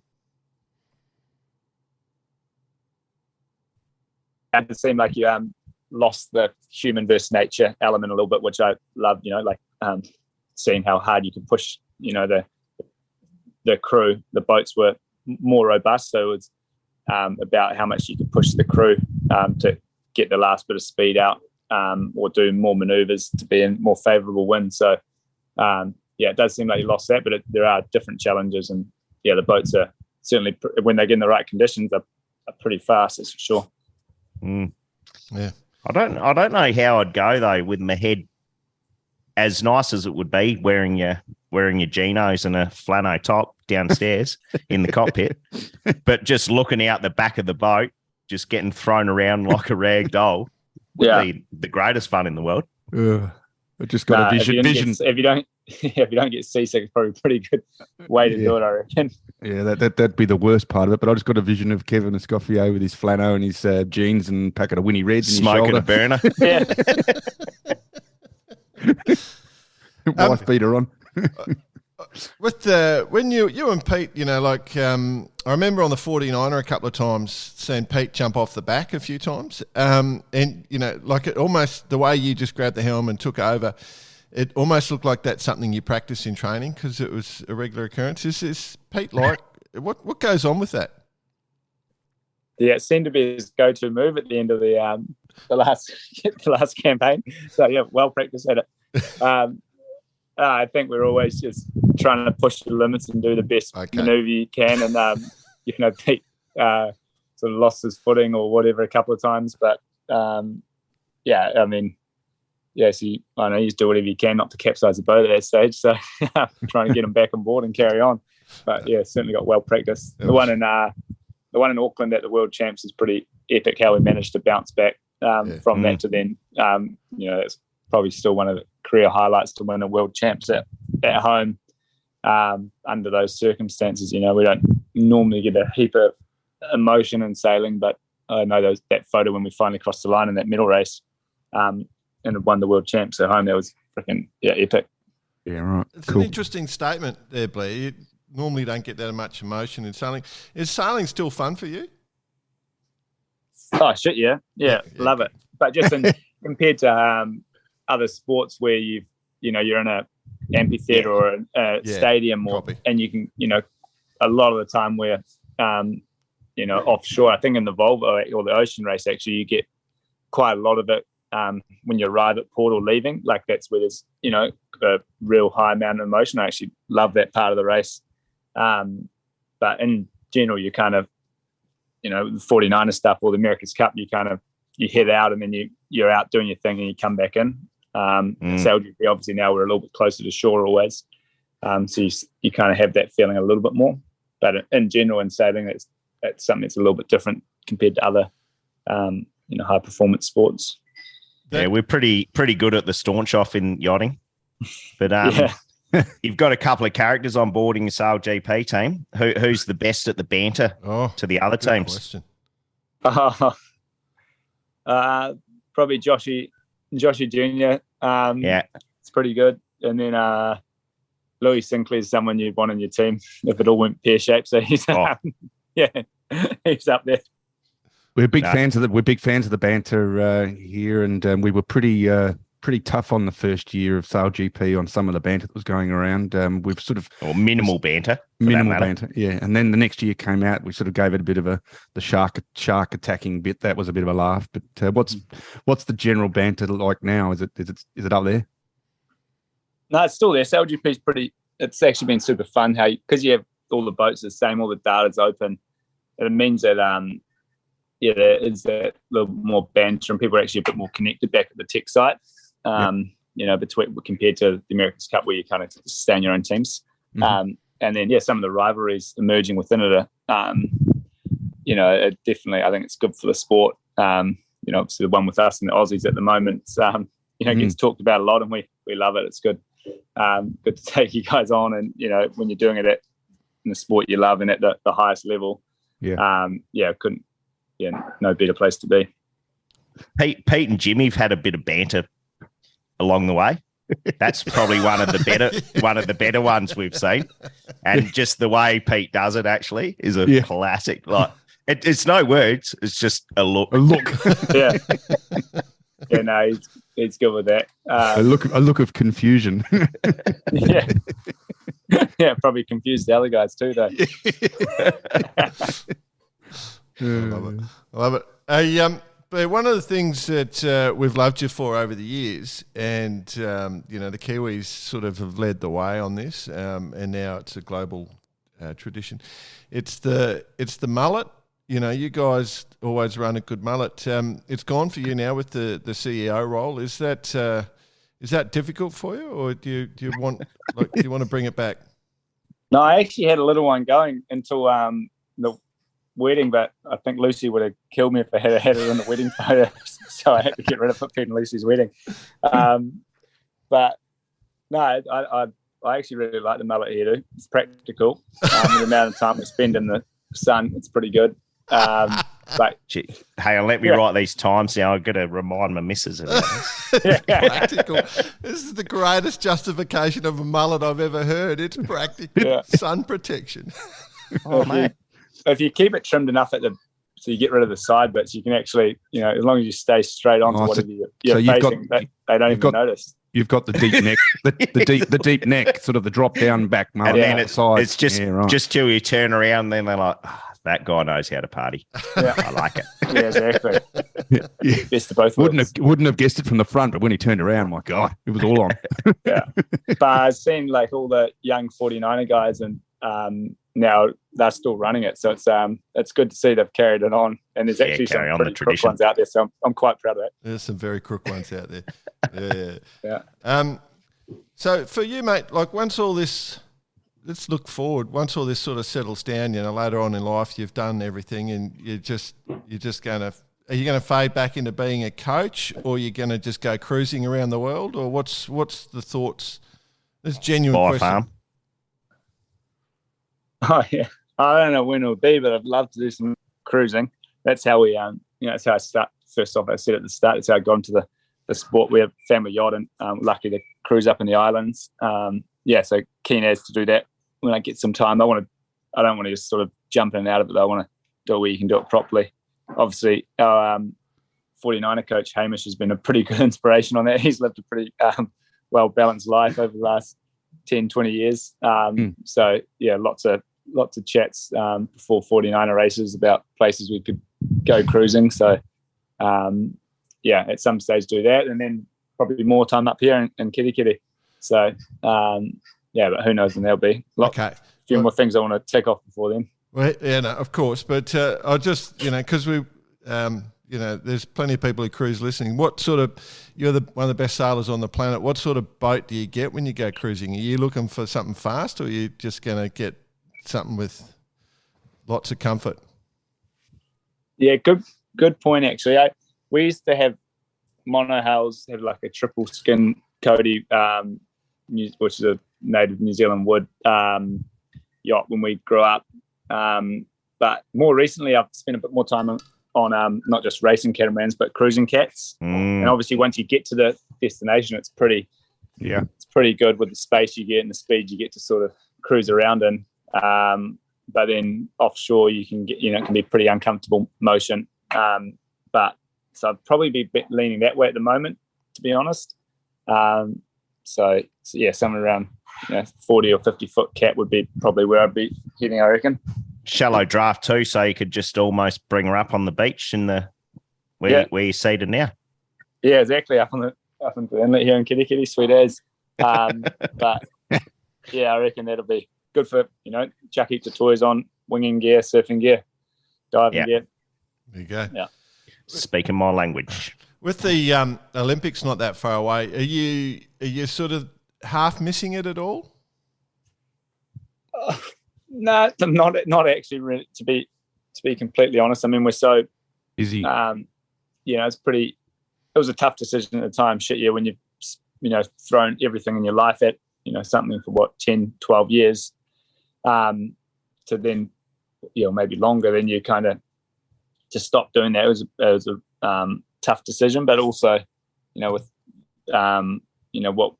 And it seemed like you lost the human versus nature element a little bit, which I love, seeing how hard you can push, the crew. The boats were more robust, so it was about how much you could push the crew to get the last bit of speed out, or do more manoeuvres to be in more favourable wind. So, it does seem like you lost that, but there are different challenges, and the boats are certainly, when they get in the right conditions, are pretty fast, that's for sure. Mm. Yeah. I don't know how I'd go though with my head, as nice as it would be wearing your Genos and a flannel top downstairs in the cockpit, but just looking out the back of the boat, just getting thrown around like a rag doll would be the greatest fun in the world. I just got a vision. If you don't get seasick, it's probably a pretty good way to do it, I reckon. Yeah, that'd be the worst part of it. But I just got a vision of Kevin Escoffier with his flannel and his jeans and packet of Winnie Reds, smoking a burner. Yeah. Wife beater on. With when you and Pete, I remember on the 49er a couple of times seeing Pete jump off the back a few times, and it almost, the way you just grabbed the helm and took over, it almost looked like that's something you practice in training because it was a regular occurrence. Is Pete like what goes on with that? Yeah, it seemed to be his go-to move at the end of the last campaign. So well practiced at it. I think we're always just trying to push the limits and do the best maneuver you can. And Pete sort of lost his footing or whatever a couple of times, but I know he's doing whatever he can not to capsize the boat at that stage. So trying to get him back on board and carry on. But certainly got well practiced. The one in Auckland at the World Champs is pretty epic. How we managed to bounce back from that to then. It's probably still one of the career highlights to win a World Champs at home under those circumstances. We don't normally get a heap of emotion in sailing, but I know that photo when we finally crossed the line in that medal race and won the World Champs at home, that was freaking epic. Yeah, right. It's cool. An interesting statement there, Blair. You normally don't get that much emotion in sailing. Is sailing still fun for you? Oh shit, yeah, love it. But just compared to other sports where you're in a amphitheater or a stadium, and you can, a lot of the time we're offshore. I think in the Volvo or the ocean race, actually, you get quite a lot of it when you arrive at port or leaving. Like that's where there's a real high amount of emotion. I actually love that part of the race. But in general, you kind of, the 49er stuff or the America's Cup, you head out and then you're out doing your thing and you come back in. SailGP, obviously now we're a little bit closer to shore always. So you kind of have that feeling a little bit more. But in general, in sailing, it's something that's a little bit different compared to other, high performance sports. Yeah, we're pretty good at the staunch off in yachting. But you've got a couple of characters on board in your SailGP team. Who's the best at the banter to the other teams? Question. Probably Joshy Jr. It's pretty good. And then Louis Sinclair is someone you'd want on your team if it all went pear-shaped. So he's he's up there. We're big fans of the banter here, and we were pretty tough on the first year of SailGP on some of the banter that was going around. We've sort of minimal banter, yeah. And then the next year came out, we sort of gave it a bit of the shark attacking bit. That was a bit of a laugh. But what's the general banter like now? Is it up there? No, it's still there. SailGP is pretty. It's actually been super fun because you have all the boats the same, all the data's open, and it means that there is that little more banter and people are actually a bit more connected back at the tech site. Between compared to the America's Cup where you kind of stay in your own teams. And then some of the rivalries emerging within it are, definitely I think it's good for the sport. Obviously the one with us and the Aussies at the moment, gets talked about a lot and we love it. It's good. Good to take you guys on and, when you're doing it in the sport you love and at the highest level. No better place to be. Pete and Jimmy have had a bit of banter along the way. That's probably one of the better ones we've seen. And just the way Pete does it actually is a classic. Like it's no words, it's just a look. A look. Yeah. Yeah, no, he's good with that. A look of confusion. Yeah. Yeah, probably confused the other guys too, though. I love it. But one of the things that we've loved you for over the years, and the Kiwis sort of have led the way on this, and now it's a global tradition. It's the mullet. You know, you guys always run a good mullet. It's gone for you now with the CEO role. Is that difficult for you, or do you want to bring it back? No, I actually had a little one going until the wedding, but I think Lucy would have killed me if I had it in the wedding photo, so I had to get rid of it for Lucy's wedding. But no, I actually really like the mullet hairdo. It's practical. The amount of time we spend in the sun, it's pretty good. But gee, hey, let me write these times now. I've got to remind my missus of this. Practical. This is the greatest justification of a mullet I've ever heard. It's practical. Sun protection. Oh, mate. If you keep it trimmed enough so you get rid of the side bits, you can actually, as long as you stay straight on to whatever you're facing, they don't even notice. You've got the deep neck, the deep neck, sort of the drop down back mullet. And then it's just till you turn around, then they're like, that guy knows how to party. Yeah. I like it. Yeah, exactly. Best of both worlds. Wouldn't have guessed it from the front, but when he turned around, my God, it was all on. Yeah. But I've seen like all the young 49er guys, and now they're still running it. So it's good to see they've carried it on. And there's actually some pretty crook ones out there. So I'm quite proud of that. There's some very crook ones out there. Yeah. So for you, mate, like once all this, let's look forward. Once all this sort of settles down, later on in life, you've done everything, and you're just going to. Are you going to fade back into being a coach, or are you going to just go cruising around the world, or what's the thoughts? It's genuine Buy question. A farm. Oh yeah, I don't know when it'll be, but I'd love to do some cruising. That's how we, that's how I start. First off, I said at the start, that's how I got into the sport. We have a family yacht, and lucky to cruise up in the islands. So keen as to do that when I get some time. I don't want to just sort of jump in and out of it. I want to do it where you can do it properly. Obviously, our 49er coach Hamish has been a pretty good inspiration on that. He's lived a pretty well-balanced life over the last 10, 20 years. So yeah, lots of chats before 49er races about places we could go cruising. So at some stage do that, and then probably more time up here in Kitty. So but who knows when they'll be. A few more things I want to tick off before then. Well, yeah, no, of course. But I just, because we, there's plenty of people who cruise listening. What sort of, you're one of the best sailors on the planet. What sort of boat do you get when you go cruising? Are you looking for something fast, or are you just going to get something with lots of comfort? Yeah, good point, actually. We used to have monohulls, have like a triple skin Cody, which is a native New Zealand wood yacht when we grew up. But more recently, I've spent a bit more time on not just racing catamarans, but cruising cats. And obviously, once you get to the destination, it's pretty good with the space you get and the speed you get to sort of cruise around in. But then offshore, you can get, it can be pretty uncomfortable motion. But so I'd probably be leaning that way at the moment, to be honest. So somewhere around 40 or 50 foot cat would be probably where I'd be heading, I reckon. Shallow draft too, so you could just almost bring her up on the beach in the where you're seated now. Yeah, exactly, up into the inlet here in Kitty, sweet as. But yeah, I reckon that'll be good for chuck heaps of toys on, winging gear, surfing gear, diving gear. There you go. Yeah, speaking my language. With the Olympics not that far away, are you sort of half missing it at all? No, not actually. Really, to be completely honest, I mean, we're so busy. It's pretty. It was a tough decision at the time. Shit, yeah, when you've thrown everything in your life at something for 10, 12 years, to then maybe longer, then you kind of just stop doing that. It was a tough decision, but also, with what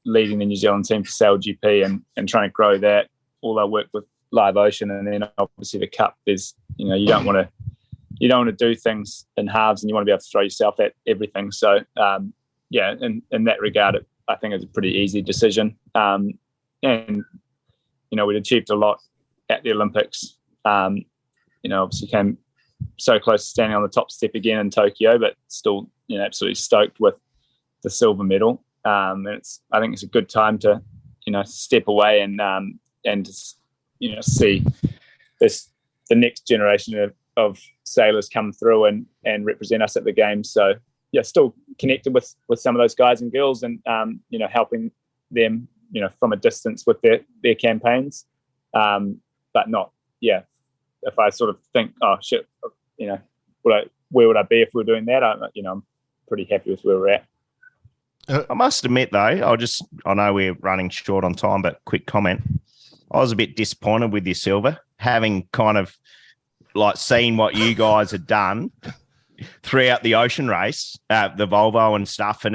leading the New Zealand team for SailGP and trying to grow that, all our work with Live Ocean, and then obviously the Cup. There's you don't want to do things in halves, and you want to be able to throw yourself at everything. So in that regard, I think it's a pretty easy decision. And we'd achieved a lot at the Olympics. Obviously came so close to standing on the top step again in Tokyo, but still, absolutely stoked with the silver medal. And I think it's a good time to, step away and see the next generation of sailors come through and represent us at the games. So still connected with some of those guys and girls, and helping them, from a distance with their campaigns, but not, if I sort of think, oh shit, where would I be if we were doing that? I'm pretty happy with where we're at. I must admit, though, I know we're running short on time, but quick comment. I was a bit disappointed with your silver, having kind of like seen what you guys had done throughout the ocean race, the Volvo and stuff, and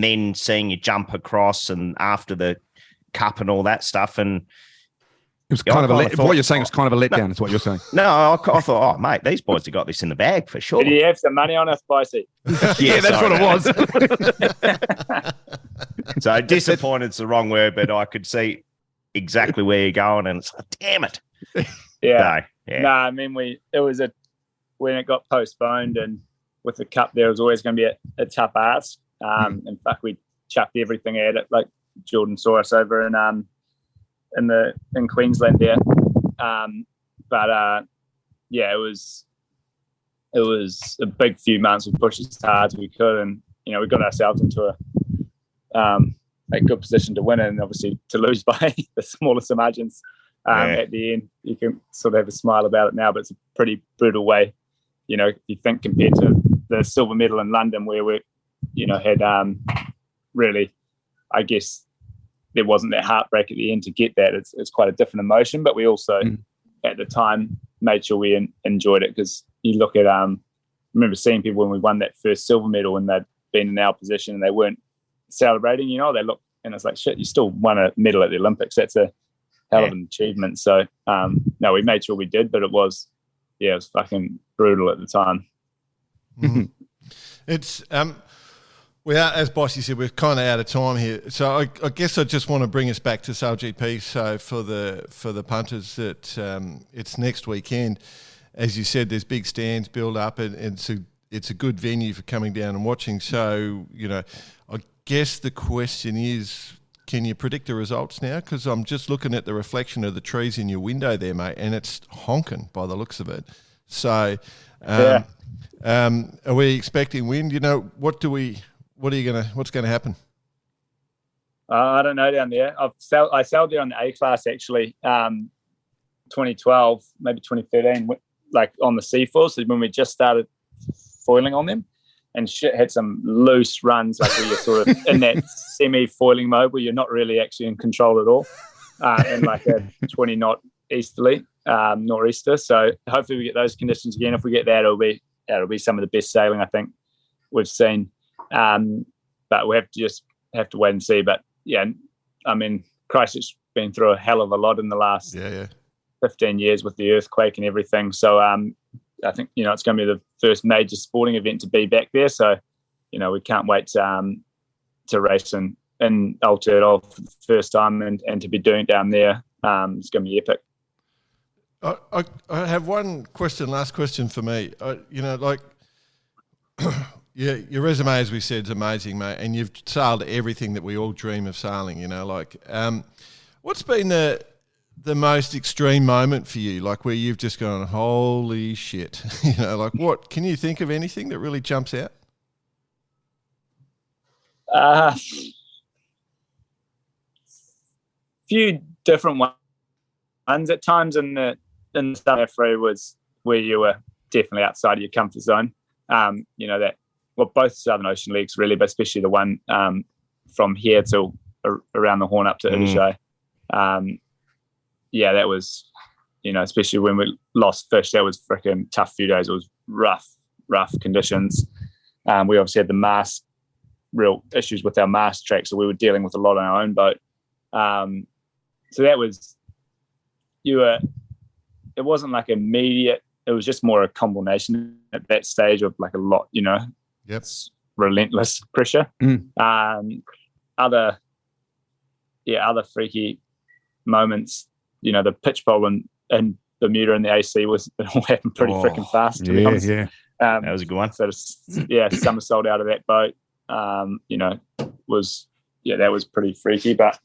then seeing you jump across and after the Cup and all that stuff. And it was kind of what you're saying is kind of a letdown, is what you're saying. No, I thought, oh, mate, these boys have got this in the bag for sure. Did you have some money on us, Bicey? Yeah, that's what it was. So disappointed's the wrong word, but I could see exactly where you're going, and it's like, damn it. Yeah. No, I mean, when it got postponed, and with the Cup, there was always going to be a tough ask. In fact, we chucked everything at it. Like Jordan saw us over in Queensland there. It was a big few months. We pushed as hard as we could, and we got ourselves into a good position to win, and obviously to lose by the smallest of margins at the end. You can sort of have a smile about it now, but it's a pretty brutal way. If you think compared to the silver medal in London, where we, had really, I guess, there wasn't that heartbreak at the end to get that. It's quite a different emotion, but we also at the time made sure we enjoyed it, because you look at I remember seeing people when we won that first silver medal and they'd been in our position and they weren't celebrating. They look, and it's like, shit, you still won a medal at the Olympics. That's a hell of an achievement. So no, we made sure we did, but it was fucking brutal at the time. Mm-hmm. It's we are, as Bossy said, we're kind of out of time here. So I guess I just want to bring us back to SailGP. So for the punters, that it's next weekend. As you said, there's big stands build up, and it's a good venue for coming down and watching. So I guess the question is, can you predict the results now? Because I'm just looking at the reflection of the trees in your window there, mate, and it's honking by the looks of it. So, are we expecting wind? What's going to happen? I don't know down there. I sailed there on the A class actually, 2012, maybe 2013, like on the Seaforth. So when we just started foiling on them, and shit had some loose runs, like where you're sort of in that semi-foiling mode where you're not really actually in control at all, and like a 20 knot easterly, nor'easter. So hopefully we get those conditions again. If we get that, it'll be some of the best sailing I think we've seen. But we have to wait and see. But yeah, I mean, Christchurch's been through a hell of a lot in the last 15 years with the earthquake and everything. So I think it's going to be the first major sporting event to be back there. So we can't wait to race in Aotearoa for the first time and to be doing it down there. It's going to be epic. I have one question, last question for me. Your resume, as we said, is amazing, mate, and you've sailed everything that we all dream of sailing. What's been the most extreme moment for you, like where you've just gone, holy shit? What can you think of anything that really jumps out? Few different ones at times in the South Africa was where you were definitely outside of your comfort zone. Both Southern Ocean leagues really, but especially the one from here to around the Horn up to Idishai. That was, especially when we lost fish, that was freaking tough few days. It was rough conditions. We obviously had the real issues with our mast track, so we were dealing with a lot on our own boat. So that was, it wasn't like immediate. It was just more a combination at that stage of like a lot, it's relentless pressure. Other freaky moments, the pitch pole and Bermuda and the AC it all happened pretty freaking fast, to be honest. That was a good one. So somersault out of that boat, that was pretty freaky. But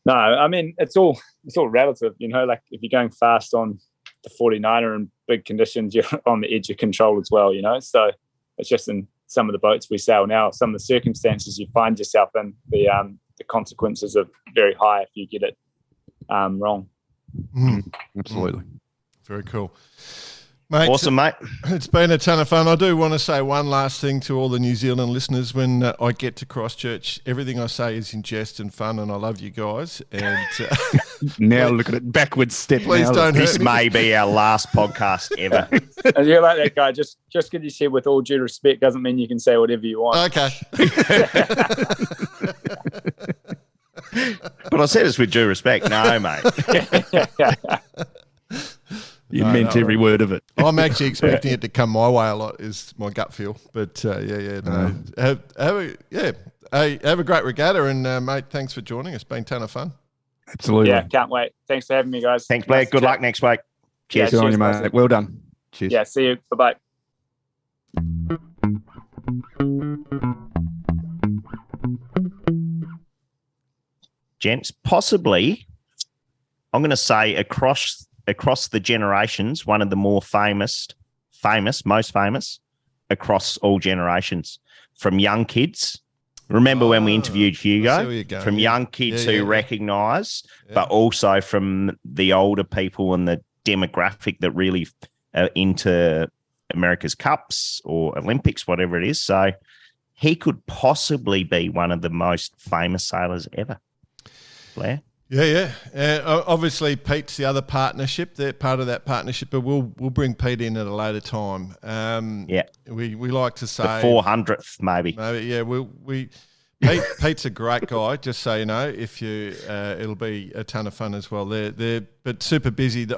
no, I mean, it's all relative, like if you're going fast on the 49er in big conditions, you're on the edge of control as well, so it's just in some of the boats we sail now, some of the circumstances you find yourself in, the consequences are very high if you get it wrong. Absolutely. Very cool. Mate, awesome, mate. It's been a ton of fun. I do want to say one last thing to all the New Zealand listeners. When I get to Christchurch, everything I say is in jest and fun, and I love you guys. And now look at it, backwards step. Please don't hurt This me. may be our last podcast ever. And you're like that guy. Just because you said with all due respect doesn't mean you can say whatever you want. Okay. But I said this with due respect. No, mate. You meant every word of it. I'm actually expecting it to come my way a lot, is my gut feel. But have a great regatta, and mate, thanks for joining us. Been a ton of fun. Absolutely. Yeah, can't wait. Thanks for having me, guys. Thanks, Blair. Good luck next week. Cheers. Good on you, mate. Well done. Cheers. Yeah, see you. Bye-bye. Gents, possibly, I'm going to say across the generations, one of the more most famous across all generations, from young kids. Remember when we interviewed Hugo? From young kids who recognise, but also from the older people and the demographic that really are into America's Cups or Olympics, whatever it is. So he could possibly be one of the most famous sailors ever. Blair? Yeah. Obviously, Pete's the other partnership. They're part of that partnership, but we'll bring Pete in at a later time. We like to say the 400th, maybe. Pete's a great guy. Just so you know, if you, it'll be a ton of fun as well. They're but super busy. It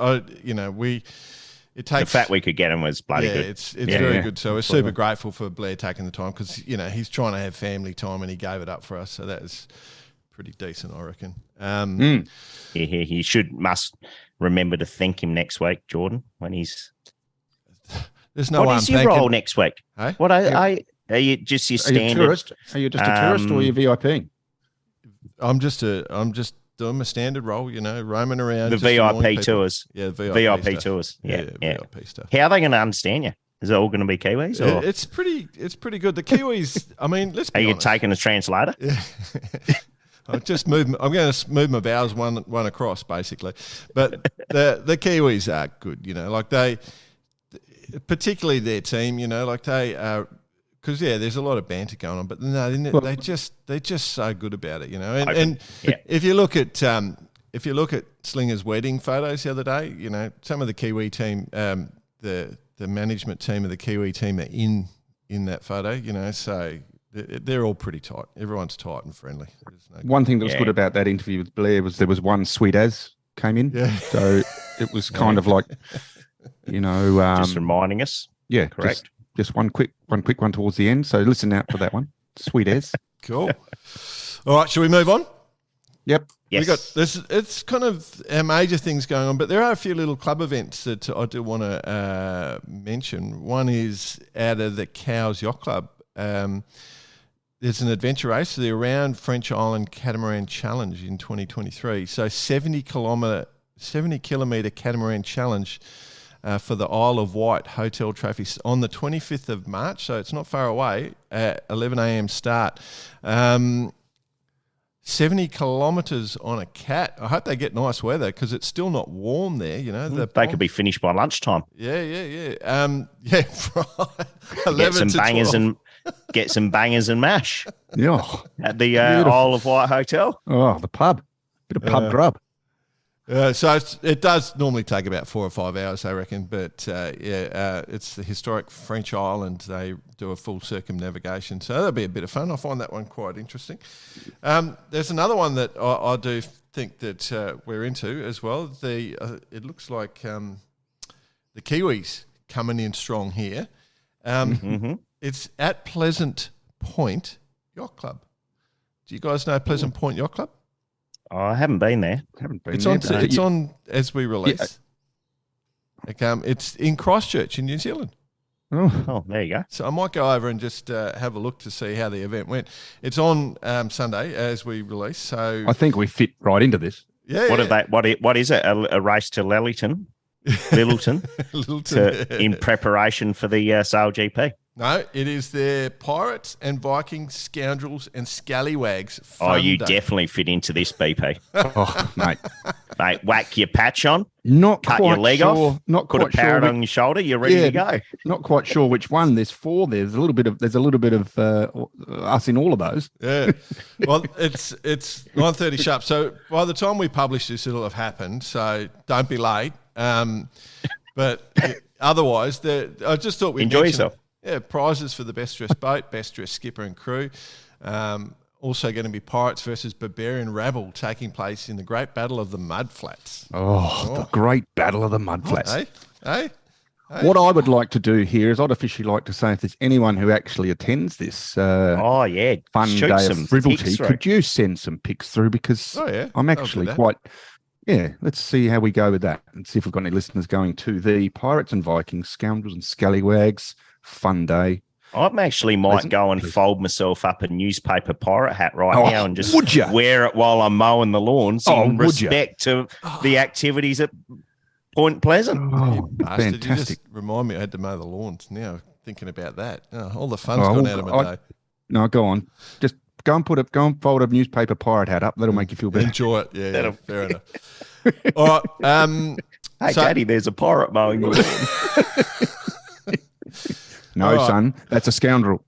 takes the fact we could get him was bloody good. It's very good. So we're super grateful for Blair taking the time because he's trying to have family time and he gave it up for us. So that is pretty decent, I reckon. He must remember to thank him next week, Jordan, when he's. There's no. What is your role next week? Hey? What are you just your standard? Are you just a tourist or are you VIP? I'm just doing my standard role, roaming around. The VIP tours. Yeah, VIP tours. Yeah. VIP stuff. How are they going to understand you? Is it all going to be Kiwis? Or? It's pretty good. The Kiwis, I mean, let's be honest. Are you taking a translator? Yeah. I'm going to move my vowels one across, basically. But the Kiwis are good, like they, particularly their team, like they are, because there's a lot of banter going on, but no, they're just so good about it, And if you look at Slinger's wedding photos the other day, some of the Kiwi team, the management team of the Kiwi team are in that photo, so. They're all pretty tight. Everyone's tight and friendly. One thing that was good about that interview with Blair was there was one sweet as came in. Yeah. So it was kind of like, just reminding us. Yeah, correct. Just one quick one towards the end. So listen out for that one. Sweet as. Cool. All right, shall we move on? Yep. Yes. We got this. It's kind of our major things going on, but there are a few little club events that I do want to mention. One is out of the Cows Yacht Club. There's an adventure race, the Around French Island Catamaran Challenge in 2023. So 70 kilometre catamaran challenge for the Isle of Wight hotel trophy on the 25th of March. So it's not far away at 11 a.m. start. 70 kilometres on a cat. I hope they get nice weather because it's still not warm there. They could be finished by lunchtime. Yeah. Right. Get some bangers and mash. Yeah. At the Isle of Wight Hotel. Oh, the pub. Bit of pub grub. So it does normally take about 4 or 5 hours, I reckon. But it's the historic French island. They do a full circumnavigation, so that'll be a bit of fun. I find that one quite interesting. There's another one that I do think that we're into as well. It looks like the Kiwis coming in strong here. It's at Pleasant Point Yacht Club. Do you guys know Pleasant Point Yacht Club? I haven't been there. It's on as we release. Yeah. It's in Christchurch in New Zealand. Oh, there you go. So I might go over and just have a look to see how the event went. It's on Sunday as we release. So I think we fit right into this. Yeah. What is it? A race to Littleton in preparation for the SailGP? No, it is their Pirates and Vikings, Scoundrels and Scallywags. You definitely fit into this, BP. Oh, mate. Mate, whack your patch on. Not cut quite your leg sure, off. Not put quite a parrot sure on your shoulder. You're ready to go. Not quite sure which one. There's 4. There's a little bit of us in all of those. Yeah. Well, it's 9:30 sharp. So by the time we publish this, it'll have happened. So don't be late. But otherwise, I just thought we'd enjoy yourself. Yeah, prizes for the best dressed boat, best dressed skipper and crew. Also going to be Pirates versus Barbarian Rabble taking place in the Great Battle of the Mudflats. The Great Battle of the Mudflats. Hey. What I would like to do here is I'd officially like to say if there's anyone who actually attends this fun day of frivolity, could you send some pics through? Because I'm actually quite... Yeah, let's see how we go with that and see if we've got any listeners going to the Pirates and Vikings, Scoundrels and Scallywags fun day. I actually might go and fold myself up a newspaper pirate hat now and just wear it while I'm mowing the lawns in respect to the activities at Point Pleasant. Oh, fantastic. You just remind me I had to mow the lawns now, thinking about that. All the fun's gone out of my day. No, go on. Just go and fold a newspaper pirate hat up. That'll make you feel better. Enjoy it. Yeah, fair enough. All right. Hey, Katie, there's a pirate mowing the lawn. No, son, that's a scoundrel.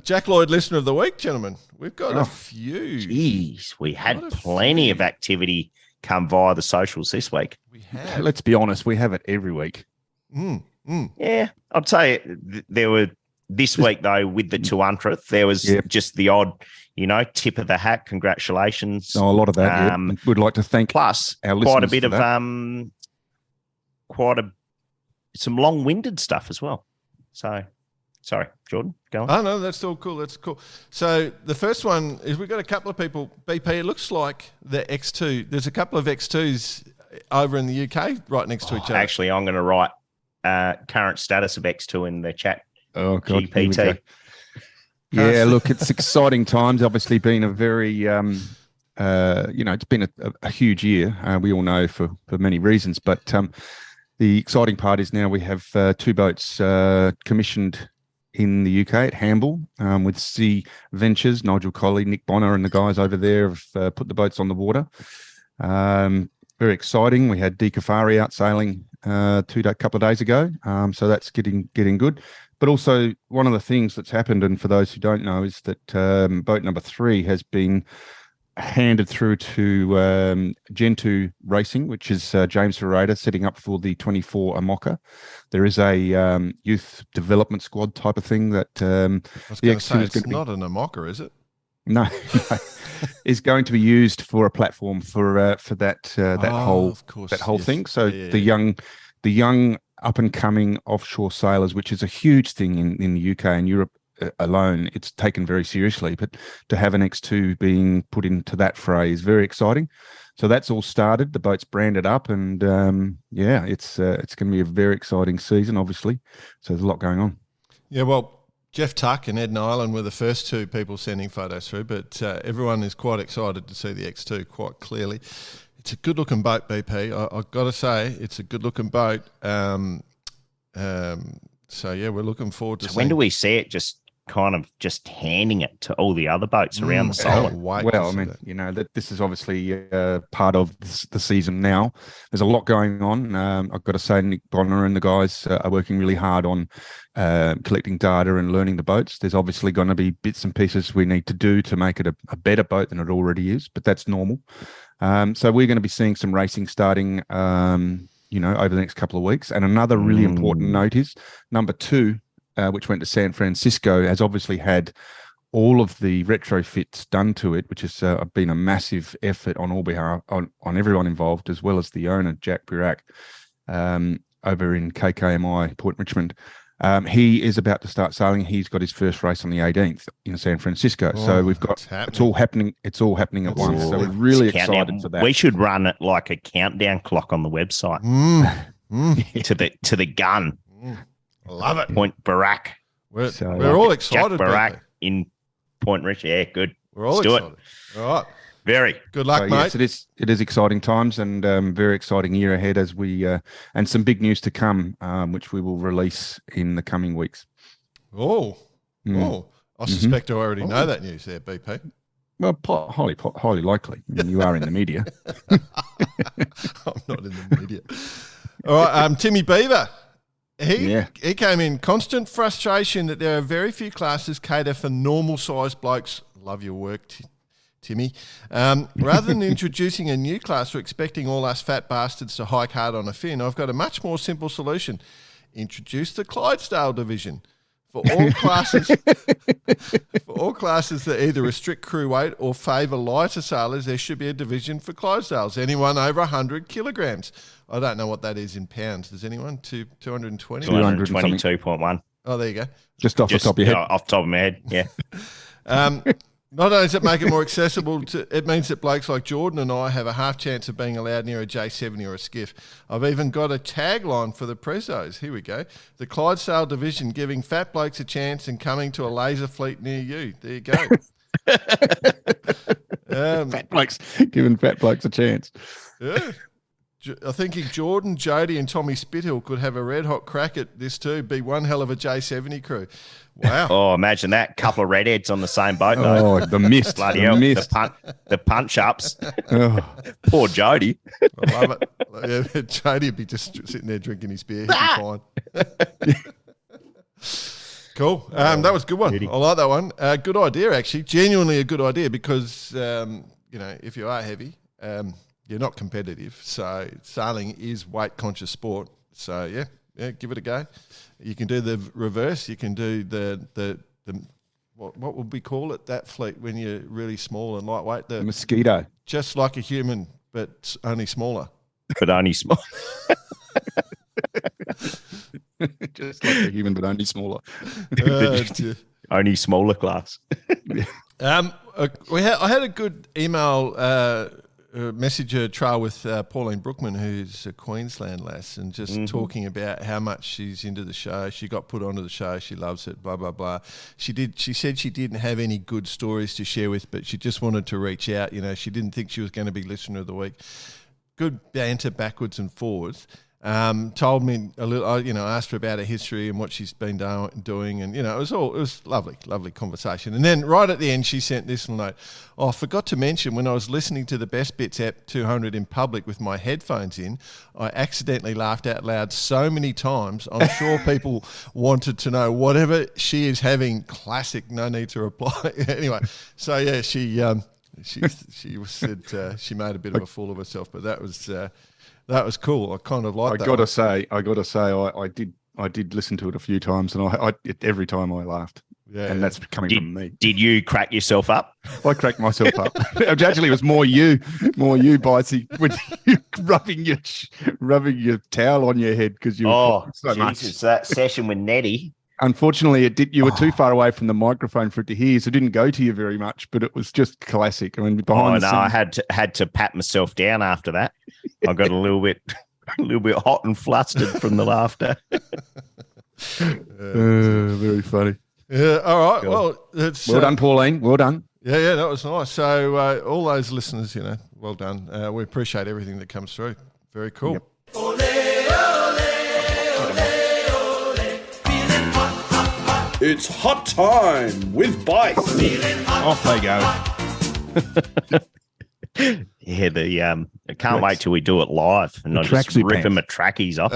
Jack Lloyd, listener of the week, gentlemen. We've got a few. Jeez, we had plenty of activity come via the socials this week. We have. Let's be honest, we have it every week. Yeah, I'd say there were this week though with the 200th. There was just the odd, tip of the hat. Congratulations. A lot of that. We'd like to thank plus our listeners quite a bit of some long-winded stuff as well. So, sorry, Jordan, go on. Oh, no, that's all cool. That's cool. So the first one is we've got a couple of people, BP, it looks like the X2. There's a couple of X2s over in the UK right next to each other. Actually, I'm going to write current status of X2 in the chat. Oh, God. GPT. Yeah, look, it's exciting times. Obviously been a very, it's been a huge year. We all know for many reasons, but the exciting part is now we have 2 boats commissioned in the UK at Hamble with Sea Ventures. Nigel Colley, Nick Bonner and the guys over there have put the boats on the water. Very exciting. We had Di Cafari out sailing a couple of days ago. So that's getting good. But also one of the things that's happened, and for those who don't know, is that boat number 3 has been handed through to Gen 2 Racing, which is James Ferreira setting up for the 24 AMOCA. There is a youth development squad type of thing that the X2 is not an AMOCA, is it? No, is going to be used for a platform for that whole thing. So the young up and coming offshore sailors, which is a huge thing in the UK and Europe alone, it's taken very seriously. But to have an X2 being put into that fray is very exciting. So that's all started. The boat's branded up, and it's going to be a very exciting season, obviously. So there's a lot going on. Yeah, well, Jeff Tuck and Ed Nyland were the first 2 people sending photos through, but everyone is quite excited to see the X2 quite clearly. It's a good-looking boat, BP. I've got to say, it's a good-looking boat. So, yeah, we're looking forward to seeing. When do we see it just kind of just handing it to all the other boats around the Solent. Well, I mean, you know, that this is obviously part of the season now. There's a lot going on. I've got to say, Nick Bonner and the guys are working really hard on collecting data and learning the boats. There's obviously going to be bits and pieces we need to do to make it a better boat than it already is, but that's normal. So we're going to be seeing some racing starting, over the next couple of weeks. And another really important note is number 2, which went to San Francisco, has obviously had all of the retrofits done to it, which has been a massive effort on all behalf on everyone involved, as well as the owner, Jack Burak, over in KKMI, Port Richmond. He is about to start sailing. He's got his first race on the 18th in San Francisco. So we've got it's all happening. It's all happening at once. So we're really excited for that. We should run it like a countdown clock on the website to the gun. I love it. Point Barak. We're all excited. Jack Barak in Point Rich. Yeah, good. We're all Let's excited. All right. Very good luck, mate. Yes, it is exciting times and very exciting year ahead as we and some big news to come, which we will release in the coming weeks. I suspect I already know that news there, BP. Well, highly likely. I mean, you are in the media. I'm not in the media. All right, Timmy Beaver. He came in constant frustration that there are very few classes cater for normal-sized blokes. Love your work, Timmy. Rather than introducing a new class or expecting all us fat bastards to hike hard on a fin, I've got a much more simple solution. Introduce the Clydesdale division. For all classes that either restrict crew weight or favour lighter sailors, there should be a division for Clydesdales. Anyone over 100 kilograms. I don't know what that is in pounds. Does anyone? 220? 222.1. Oh, there you go. Just off the top of your head. Off the top of my head, yeah. Not only does it make it more accessible, it means that blokes like Jordan and I have a half chance of being allowed near a J70 or a skiff. I've even got a tagline for the Prezos. Here we go. The Clydesdale division giving fat blokes a chance and coming to a laser fleet near you. There you go. Fat blokes, giving fat blokes a chance. Yeah. I think Jordan, Jody and Tommy Spithill could have a red-hot crack at this too. Be one hell of a J70 crew. Wow. Oh, imagine that. Couple of redheads on the same boat, though. Oh, the mist. Bloody hell. The punch-ups. Oh. Poor Jody. I love it. Yeah, Jody would be just sitting there drinking his beer. He'd be fine. Cool. That was a good one. I like that one. Good idea, actually. Genuinely a good idea because, if you are heavy, you're not competitive. So sailing is weight-conscious sport. So, yeah, give it a go. You can do the reverse. You can do the what would we call it, that fleet when you're really small and lightweight? The mosquito. Just like a human, but only smaller. But only small. Just like a human, but only smaller. Only smaller class. I had a good email messenger trail with Pauline Brookman, who's a Queensland lass, and just talking about how much she's into the show. She got put onto the show. She loves it, blah, blah, blah. She said she didn't have any good stories to share with, but she just wanted to reach out. She didn't think she was going to be listener of the week. Good banter backwards and forwards. Told me a little, asked her about her history and what she's been doing, and it was lovely conversation. And then right at the end, she sent this little note. Oh, I forgot to mention when I was listening to the Best Bits Ep201 in public with my headphones in, I accidentally laughed out loud so many times. I'm sure people wanted to know whatever she is having. Classic, no need to reply. Anyway, so yeah, she said she made a bit of a fool of herself, but that was cool. I kind of like that. I got to say, I did listen to it a few times, and I every time I laughed. Yeah, and that's coming from me. Did you crack yourself up? I cracked myself up. Actually, it was more you, Bitesy, when you rubbing your towel on your head because you were so much. That session with Nettie. Unfortunately, you were too far away from the microphone for it to hear, so it didn't go to you very much. But it was just classic. I mean, behind the scenes, I had to pat myself down after that. I got a little bit hot and flustered from the laughter. Very funny. Yeah. All right. Cool. Well, well done, Pauline. Well done. Yeah, that was nice. So all those listeners, well done. We appreciate everything that comes through. Very cool. Yep. It's hot time with Bice. Off they go. Yeah, I can't wait till we do it live and I just rip him a trackies off.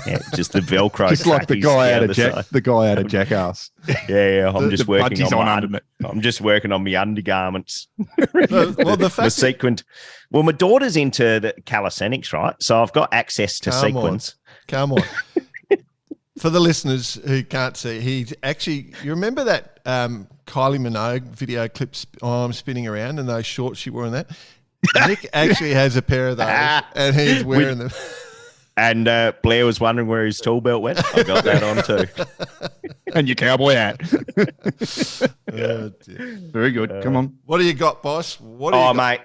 Yeah, just the Velcro, just like the guy out of Jackass. Yeah, I'm just working on I'm just working on my undergarments. Well, the sequined. Well, my daughter's into the calisthenics, right? So I've got access to sequins. Come on. For the listeners who can't see, he's actually, you remember that Kylie Minogue video clips spinning around and those shorts she wore in that? Nick actually has a pair of those and he's wearing them. And Blair was wondering where his tool belt went. I got that on too. And your cowboy hat. Oh, dear. Very good. Come on. What do you got, boss? What do you got?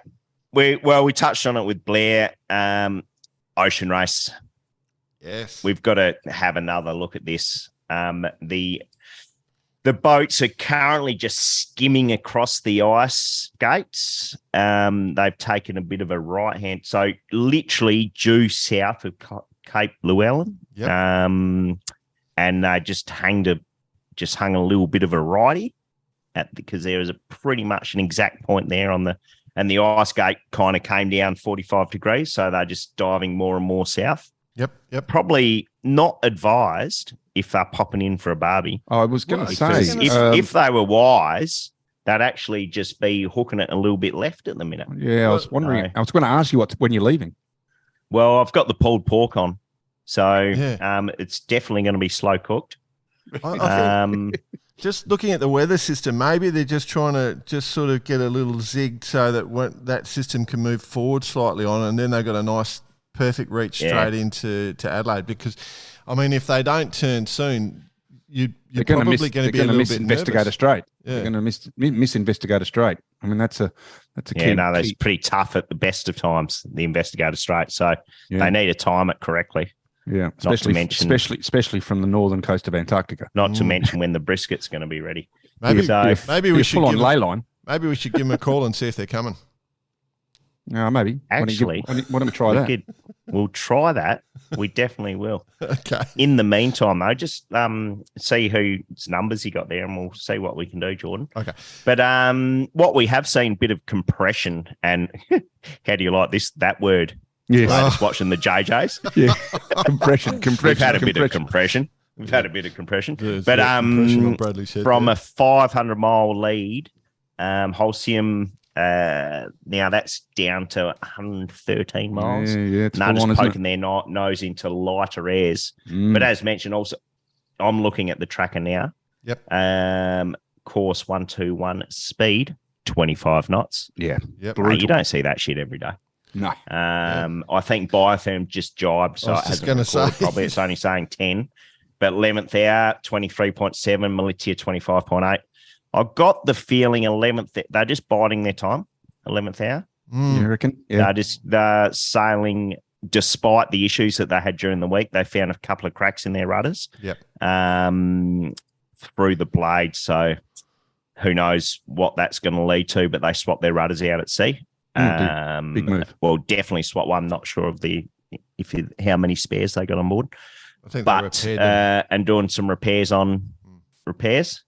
Mate, we touched on it with Blair. Ocean race. Yes. We've got to have another look at this. The boats are currently just skimming across the ice gates. They've taken a bit of a right hand, so literally due south of Cape Llewellyn. Yep. And they just hung a little bit of a righty because there was a pretty much an exact point there and the ice gate kind of came down 45 degrees, so they're just diving more and more south. Yep. Probably not advised if they're popping in for a barbie. I was going to say, if they were wise, they'd actually just be hooking it a little bit left at the minute. Yeah, I was wondering. I was going to ask you when you're leaving. Well, I've got the pulled pork on, so Yeah. It's definitely going to be slow cooked. I think just looking at the weather system, maybe they're just trying to just sort of get a little zig so that that system can move forward slightly on, and then they've got a nice perfect reach straight into Adelaide. Because, I mean, if they don't turn soon, you're probably going to be a little bit Investigator nervous. Strait. Yeah. They're going to miss Investigator Strait. I mean, that's a key. Yeah, no, that's pretty tough at the best of times, the Investigator Strait. So they need to time it correctly. Yeah, especially from the northern coast of Antarctica. Not to mention when the brisket's going to be ready. Maybe we should full on ley line. Maybe we should give them a call and see if they're coming. No, maybe. Actually, why don't we try that? We'll try that. We definitely will. Okay. In the meantime, though, just see whose numbers you got there, and we'll see what we can do, Jordan. Okay. But what we have seen, bit of compression, and how do you like that word? Yes. Just watching the JJs. Yeah. Compression. We've had a bit of compression. There's But compression on Bradley's head from there. a 500-mile lead, Holcim. Now that's down to 113 miles. Yeah, it's Now full on, just isn't poking their nose into lighter airs. But as mentioned, also I'm looking at the tracker now. Yep. Course 121 speed 25 knots. Yeah. Yep. You don't see that shit every day. No. I think Biotherm just jibed, so I was it just hasn't gonna recorded say. probably. It's only saying 10. But 11th hour 23.7, Militia 25.8. I got the feeling 11th, they're just biding their time, 11th hour. You reckon? Yeah. They're sailing despite the issues that they had during the week. They found a couple of cracks in their rudders Yep. through the blade. So who knows what that's going to lead to, but they swapped their rudders out at sea. Big move. Well, definitely swap one. Not sure of how many spares they got on board. I think But they repaired them. and doing some repairs on repairs.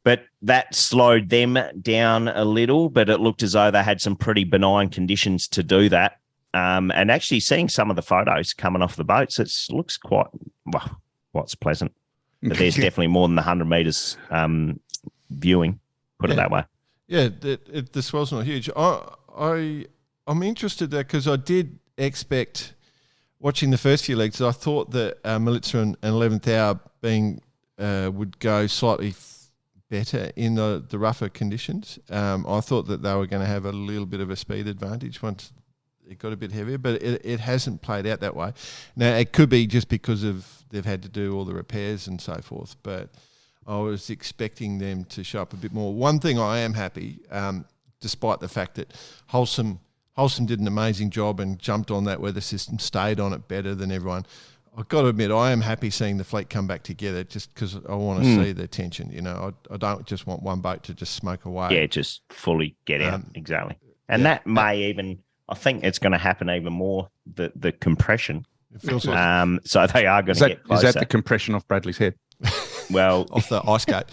But that slowed them down a little, but it looked as though they had some pretty benign conditions to do that. And actually seeing some of the photos coming off the boats, it looks quite, well, what's pleasant. But there's definitely more than the 100 metres viewing, put it that way. Yeah, the swell's not huge. I'm interested there because I did expect, watching the first few legs, I thought that Militia and 11th hour would go slightly better in the rougher conditions. I thought that they were going to have a little bit of a speed advantage once it got a bit heavier, but it hasn't played out that way. Now, it could be just because they've had to do all the repairs and so forth, but I was expecting them to show up a bit more. One thing I am happy, despite the fact that Holcim did an amazing job and jumped on that weather system, stayed on it better than everyone. I've got to admit, I am happy seeing the fleet come back together just because I want to see the tension. You know, I don't just want one boat to just smoke away. Yeah, just fully get out. Exactly. And that may even, I think it's going to happen even more, the compression. It feels like so they are going to get closer. Is that the compression off Bradley's head? Well, off the ice skate.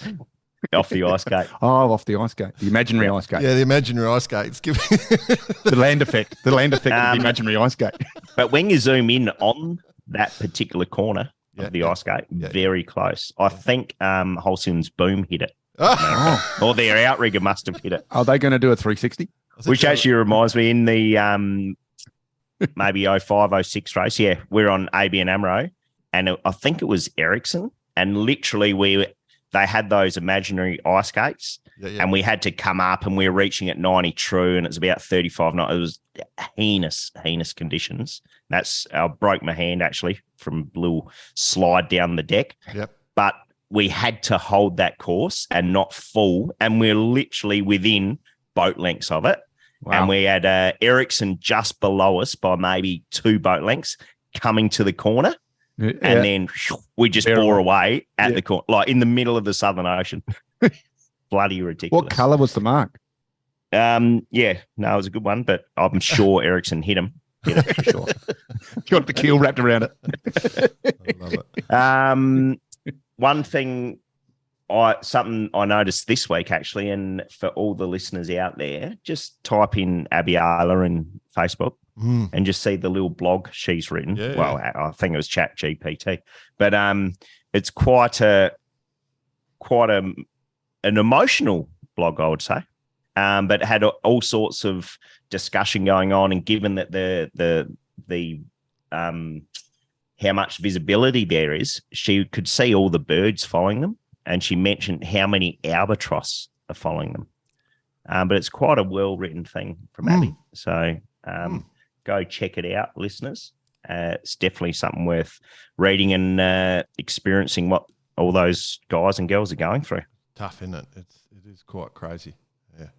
off the ice skate. Oh, off the ice skate, the imaginary ice skate. Yeah, the imaginary ice skate. It's giving The land effect of the imaginary ice skate. But when you zoom in on that particular corner of the ice skate, Yeah. very close. I think Holcim's boom hit it. Oh. Or their outrigger must have hit it. Are they going to do a 360? Which actually reminds me in the maybe 05, 06 race. Yeah, we're on ABN AMRO, and I think it was Ericsson, and literally they had those imaginary ice skates, and we had to come up, and we were reaching at 90 true, and it's about 35 knots. It was heinous conditions. I broke my hand actually from a little slide down the deck. Yep. But we had to hold that course and not fall, and we're literally within boat lengths of it. Wow. And we had Ericsson just below us by maybe 2 boat lengths coming to the corner. Yeah. And then we just bore away at the corner, like in the middle of the Southern Ocean. Bloody ridiculous. What colour was the mark? It was a good one, but I'm sure Ericsson hit him. Hit it for sure. Got the keel wrapped around it. I love it. One thing, something I noticed this week actually, and for all the listeners out there, just type in Abiola in Facebook and just see the little blog she's written. Yeah. Well, I think it was Chat GPT, but it's quite an emotional blog, I would say. But it had all sorts of discussion going on, and given that the how much visibility there is, she could see all the birds following them, and she mentioned how many albatross are following them. But it's quite a well-written thing from Abby. So go check it out, listeners. It's definitely something worth reading and experiencing what all those guys and girls are going through. Tough, isn't it? It is quite crazy. Yeah.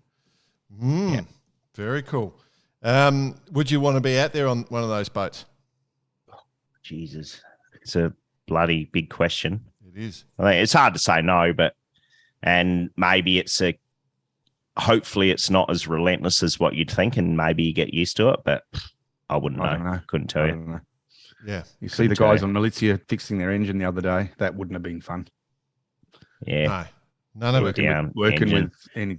Very cool. Would you want to be out there on one of those boats? Jesus, it's a bloody big question. It is. I mean, it's hard to say no, and maybe hopefully it's not as relentless as what you'd think, and maybe you get used to it, but I wouldn't know. Couldn't tell you. Yeah. You see the guys on Militia fixing their engine the other day. That wouldn't have been fun. Yeah. No. None of it. Working with any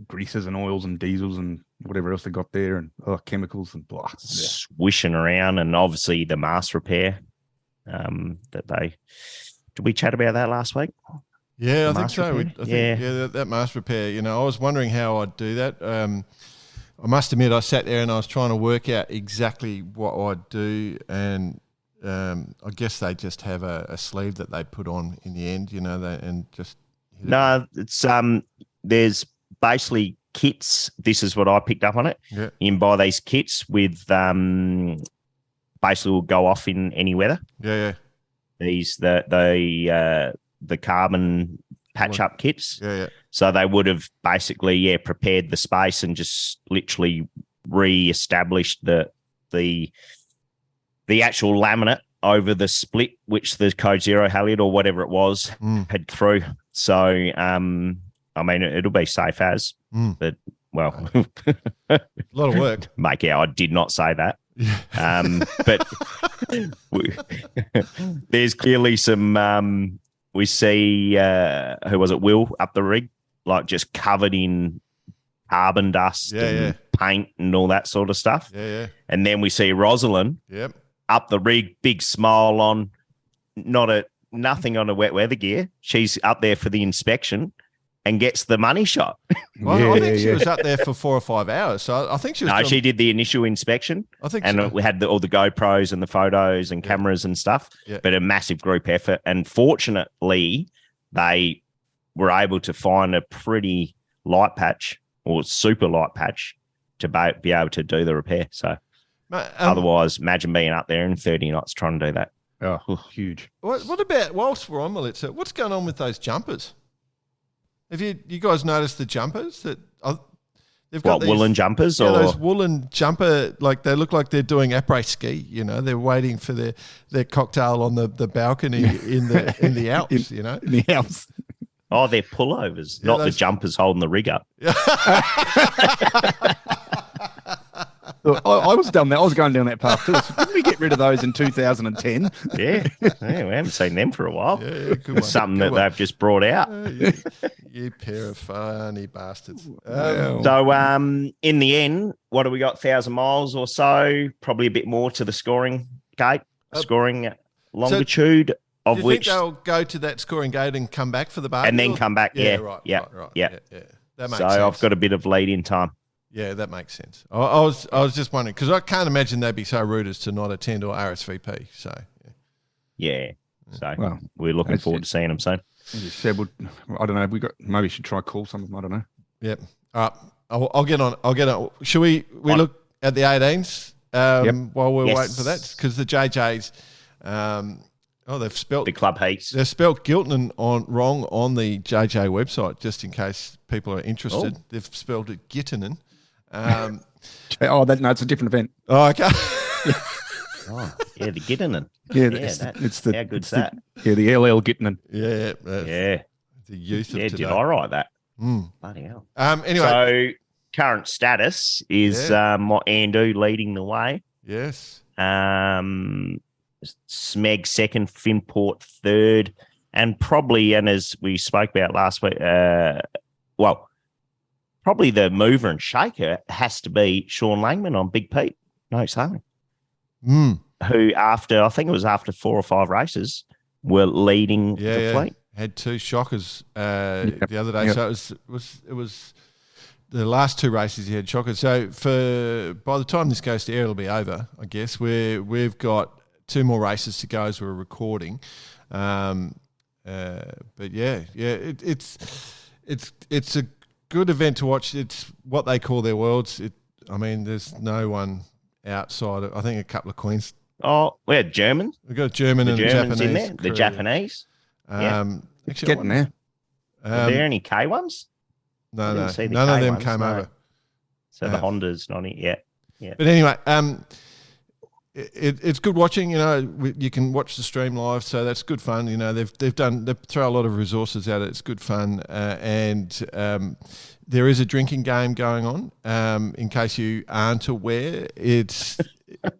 greases and oils and diesels and whatever else they got there, and chemicals and blah. Swishing around, and obviously the mast repair did we chat about that last week? Yeah, I think so. That mast repair, I was wondering how I'd do that. I must admit, I sat there and I was trying to work out exactly what I'd do, and I guess they just have a sleeve that they put on in the end, and just... No, it's there's basically kits. This is what I picked up on it. Yeah. You can buy these kits with basically will go off in any weather. Yeah. These the carbon patch up kits. Yeah. So they would have basically prepared the space and just literally re-established the actual laminate over the split which the Code Zero halyard or whatever it was had through. So, I mean, it'll be safe as, but, well. A lot of work. Make out, I did not say that. But there's clearly some, we see, who was it, Will, up the rig, like just covered in carbon dust and paint and all that sort of stuff. Yeah. And then we see Rosalind. Yep. Up the rig, big smile on, nothing on a wet weather gear. She's up there for the inspection and gets the money shot. Well, I think she was up there for 4 or 5 hours. So I think she was. No, she did the initial inspection. I think, and we had all the GoPros and the photos and cameras and stuff. Yeah. But a massive group effort. And fortunately, they were able to find a pretty light patch or super light patch to be able to do the repair. So. Otherwise, imagine being up there in 30 knots trying to do that. Oh, huge. What about, whilst we're on Melitza, what's going on with those jumpers? Have you guys noticed the jumpers that they've got? Woolen jumpers? Yeah, or those woolen jumper, like they look like they're doing après ski. They're waiting for their cocktail on the balcony in the Alps. In the Alps. Oh, they're pullovers, not the jumpers holding the rig up. I was done that. I was going down that path too. So didn't we get rid of those in 2010? Yeah, we haven't seen them for a while. Yeah, good one. Something Good that one. they've just brought out. You pair of funny bastards. So, in the end, what do we got? 1,000 miles or so? Probably a bit more to the scoring gate, scoring longitude, do of you which, think they'll go to that scoring gate and come back for the barbie? and then come back. Yeah, right. yeah. That makes So sense. I've got a bit of lead in time. Yeah, that makes sense. I was just wondering because I can't imagine they'd be so rude as to not attend or RSVP. So Yeah. So Well, we're looking forward to seeing them soon. As you said, I don't know. Maybe we should try call some of them. I don't know. Yep. All right. I'll get on. Should we look at the 18s while we're waiting for that? Because the JJs, they've spelt The club heats. They've spelt Giltinan wrong on the JJ website, just in case people are interested. Oh. They've spelled it Gittinen. It's a different event. Oh, okay. Oh, yeah, the Gittinen. It's the how good's that? The LL Gittinen. Yeah. Yeah. The youth of Yeah, today. did I write that? Mm. Bloody hell. Anyway. So current status is my Andu leading the way. Yes. Smeg second, Finport third, and as we spoke about last week, probably the mover and shaker has to be Sean Langman on Big Pete. No sailing. Who after 4 or 5 races were leading the fleet. Had 2 shockers the other day. So it was the last 2 races he had shockers. So by the time this goes to air, it'll be over, I guess. We've got 2 more races to go as we're recording. But it's a good event to watch. It's what they call their worlds. There's no one outside of, I think, a couple of Queens. Oh, we had German. We've got German and Germans Japanese in there. The Japanese. It's getting there. Are there any K ones? No. None of them came over. So the Honda's not in yet. Yeah. But anyway, it's good watching. You can watch the stream live, so that's good fun. They throw a lot of resources at it. It's good fun, and there is a drinking game going on. In case you aren't aware, it's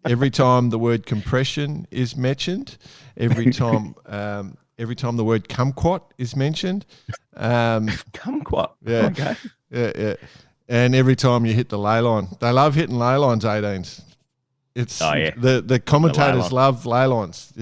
every time the word compression is mentioned, every time the word kumquat is mentioned, kumquat. Yeah. Okay. Yeah. And every time you hit the ley line, they love hitting ley lines. 18s. The commentators love ley lines.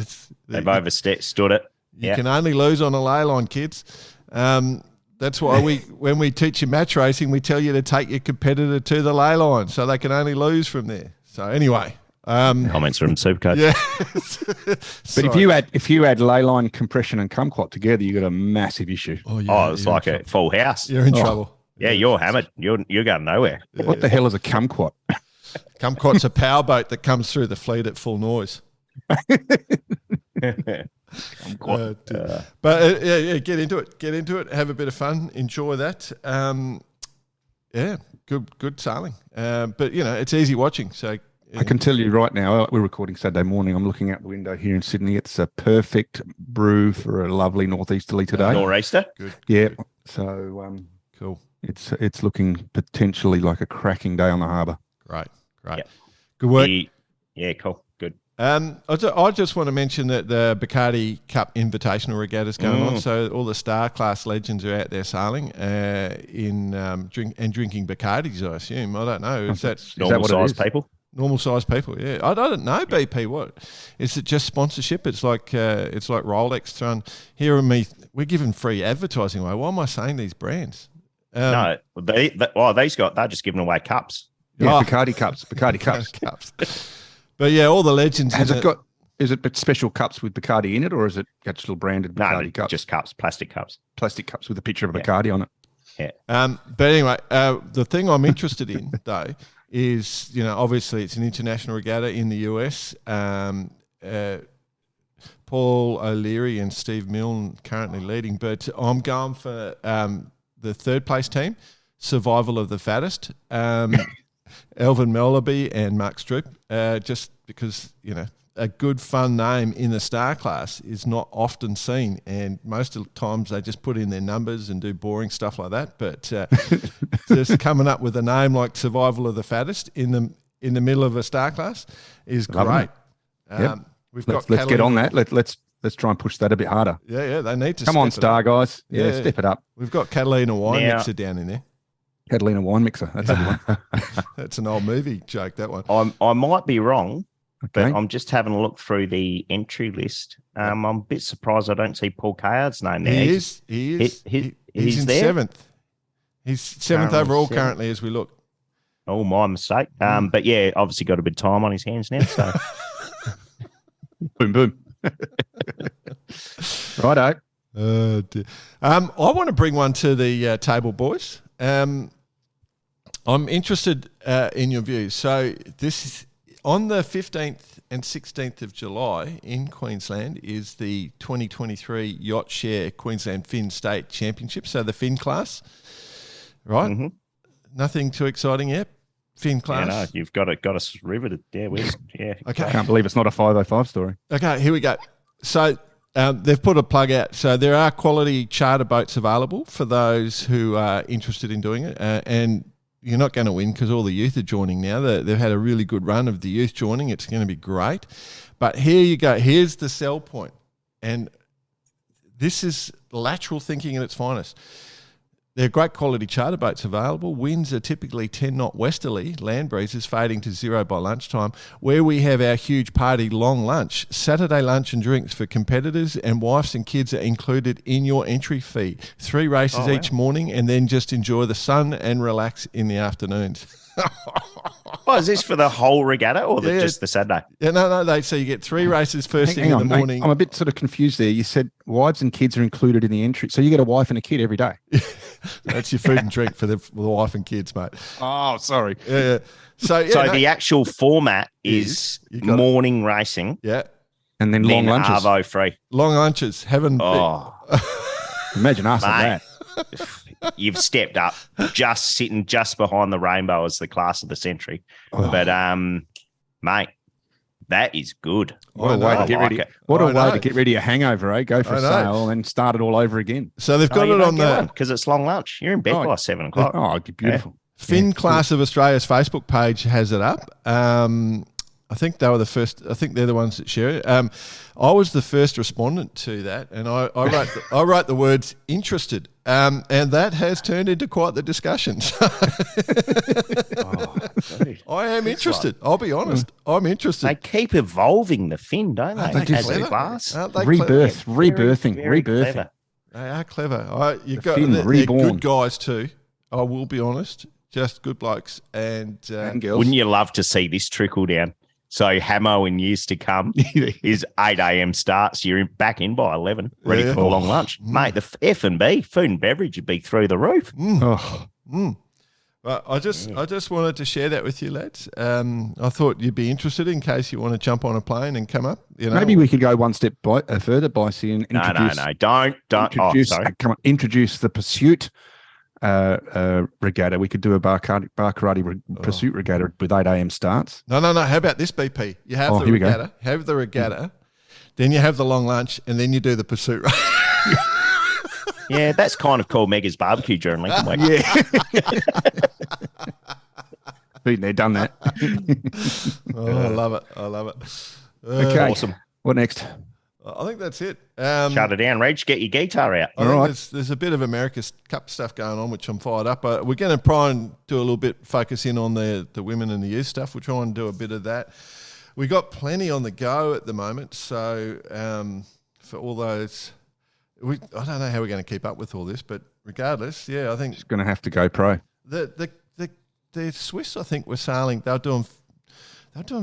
They've overstood it. You can only lose on a ley line, kids. That's why when we teach you match racing, we tell you to take your competitor to the ley line so they can only lose from there. So anyway, comments from Supercoach. Yeah. But if you add ley line, compression, and kumquat together, you got a massive issue. It's like a full house. You're in trouble. Yeah, you're hammered. You're going nowhere. What the hell is a kumquat? Kumquat's a powerboat that comes through the fleet at full noise. But get into it. Have a bit of fun. Enjoy that. Good sailing. But it's easy watching. So I can tell you right now, we're recording Saturday morning. I'm looking out the window here in Sydney. It's a perfect brew for a lovely northeasterly today. Nor'easter. Good. Yeah. So cool. It's looking potentially like a cracking day on the harbour. Great. Yep. Good work. Yeah, cool. Good. I just want to mention that the Bacardi Cup Invitational Regatta is going on. So all the star class legends are out there sailing drinking Bacardis, I assume. I don't know. Is that normal size people? Normal size people, yeah. I don't know, BP. What is it? Just sponsorship? It's like Rolex throwing here and me. We're giving free advertising away. Why am I saying these brands? No, they're just giving away cups. Yeah, Bacardi cups. But yeah, all the legends. Is it special cups with Bacardi in it, or is it actual branded Bacardi cups? Just cups, plastic cups with a picture of Bacardi on it. Yeah. But anyway, the thing I'm interested in though is, obviously it's an international regatta in the US. Paul O'Leary and Steve Milne currently leading, but I'm going for the third place team, Survival of the Fattest. Elvin Melleby and Mark Stroop, just because, a good fun name in the star class is not often seen, and most of the times they just put in their numbers and do boring stuff like that. But just coming up with a name like Survival of the Fattest in in the middle of a star class is Loving great. it. Yep. We've got Let's get Catalina- on that. Let's try and push that a bit harder. Yeah, they need to Come on, step it up. Star guys. Yeah, Yeah. step it up. We've got Catalina Wine Now- Mixer down in there. Catalina wine mixer. That's a good one. That's an old movie joke, that one. I might be wrong, but Okay. I'm just having a look through the entry list. I'm a bit surprised I don't see Paul Cayard's name there. He is. he's He's in there? 7th. He's 7th Currently overall 7th. currently as we look. Oh, my mistake. But yeah, obviously got a bit of time on his hands now. So Boom, boom. Righto. Dear. I want to bring one to the table, boys. I'm interested in your views. So this is on the 15th and 16th of July in Queensland is the 2023 Yacht Share Queensland Fin State Championship. So the Fin class, right? Mhm. Nothing too exciting yet. Fin yeah, class. no, you've got us riveted. Yeah, yeah. Okay. Can't believe it's not a 505 story. Okay, here we go. So they've put a plug out. So there are quality charter boats available for those who are interested in doing it. And you're not going to win because all the youth are joining now. They've had a really good run of the youth joining. It's going to be great. But here you go. Here's the sell point. And this is lateral thinking at its finest. There are great quality charter boats available. Winds are typically 10 knot westerly, land breezes fading to 0 by lunchtime, where we have our huge party long lunch. Saturday lunch and drinks for competitors, and wives and kids are included in your entry fee. 3 races each morning, and then just enjoy the sun and relax in the afternoons. Well, is this for the whole regatta or Yeah. just the Saturday? Yeah, no. So you get 3 races first thing in the morning. I'm a bit sort of confused there. You said wives and kids are included in the entry. So you get a wife and a kid every day. That's your food and drink for the wife and kids, mate. Oh, sorry. Yeah. So The actual format is You got it. morning racing, yeah, And then long then lunches. Arvo free. long lunches. Oh, Imagine us mate. at that. You've stepped up, just sitting just behind the rainbow as the class of the century. Oh. But mate, that is good. What a I way know. to get I like ready. it. What a I way know. to get ready a hangover, eh? Go for I a know. sail and start it all over again. So they've got it on the because it's long lunch. You're in bed Oh, by 7 o'clock. Oh, it'd be beautiful. Fin Class of Australia's Facebook page has it up. I think they were the first. I think they're the ones that share it. I was the first respondent to that, and I wrote the words "interested," and that has turned into quite the discussion. I am interested. I'll be honest. I'm interested. They keep evolving the fin, don't Aren't they? they As a clever? class. Aren't they Rebirth, Very, rebirthing, very rebirthing. clever. They are clever. You've The got fin, they're reborn. good guys too. I will be honest. Just good blokes and And girls. Wouldn't you love to see this trickle down? So Hamo in years to come is 8 a.m. starts. You're back in by 11, ready Yeah. for the long lunch. Mate, the F&B, food and beverage would be through the roof. Oh, But I just wanted to share that with you, lads. I thought you'd be interested in case you want to jump on a plane and come up. You know, maybe we could go one step further by seeing No, introduce. Don't. Oh, Introduce, sorry. come on, introduce the pursuit regatta. We could do a bar karate pursuit regatta with 8 a.m. starts. No. How about this, BP? You have the here we go. regatta, have the regatta, then you have the long lunch, and then you do the pursuit race. Yeah, that's kind of called Mega's Barbecue during Lincoln Week. Been there, done that. Oh, I love it. Okay, Awesome. What next? I think that's it. Shut it down, Reg. Get your guitar out. I think All right. there's a bit of America's Cup stuff going on, which I'm fired up. We're going to try and do a little bit, focus in on the women and the youth stuff. We'll try and do a bit of that. We got plenty on the go at the moment. So for all those, I don't know how we're going to keep up with all this, but regardless, yeah, I think Just going to have to go pro. the Swiss, I think, were sailing. They were doing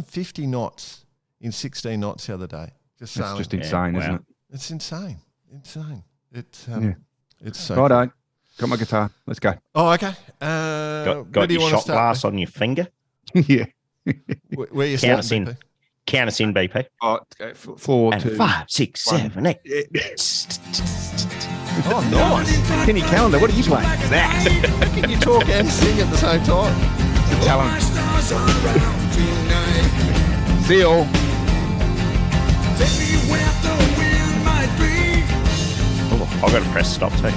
50 knots in 16 knots the other day. Just That's sailing. just insane, wow. isn't it? It's insane. It's so. Righto. Got my guitar. Let's go. Oh, okay. Got where do you your want to shot start? glass on your finger. Yeah. Where you Count us starting? in. Count us in, BP. Oh, 4, And 2. 5, 6, 7, 8. Oh, nice. Penny Calendar, what are you playing? How can you talk and sing at the same time? The talent. See you all. Oh, I've got to press stop too.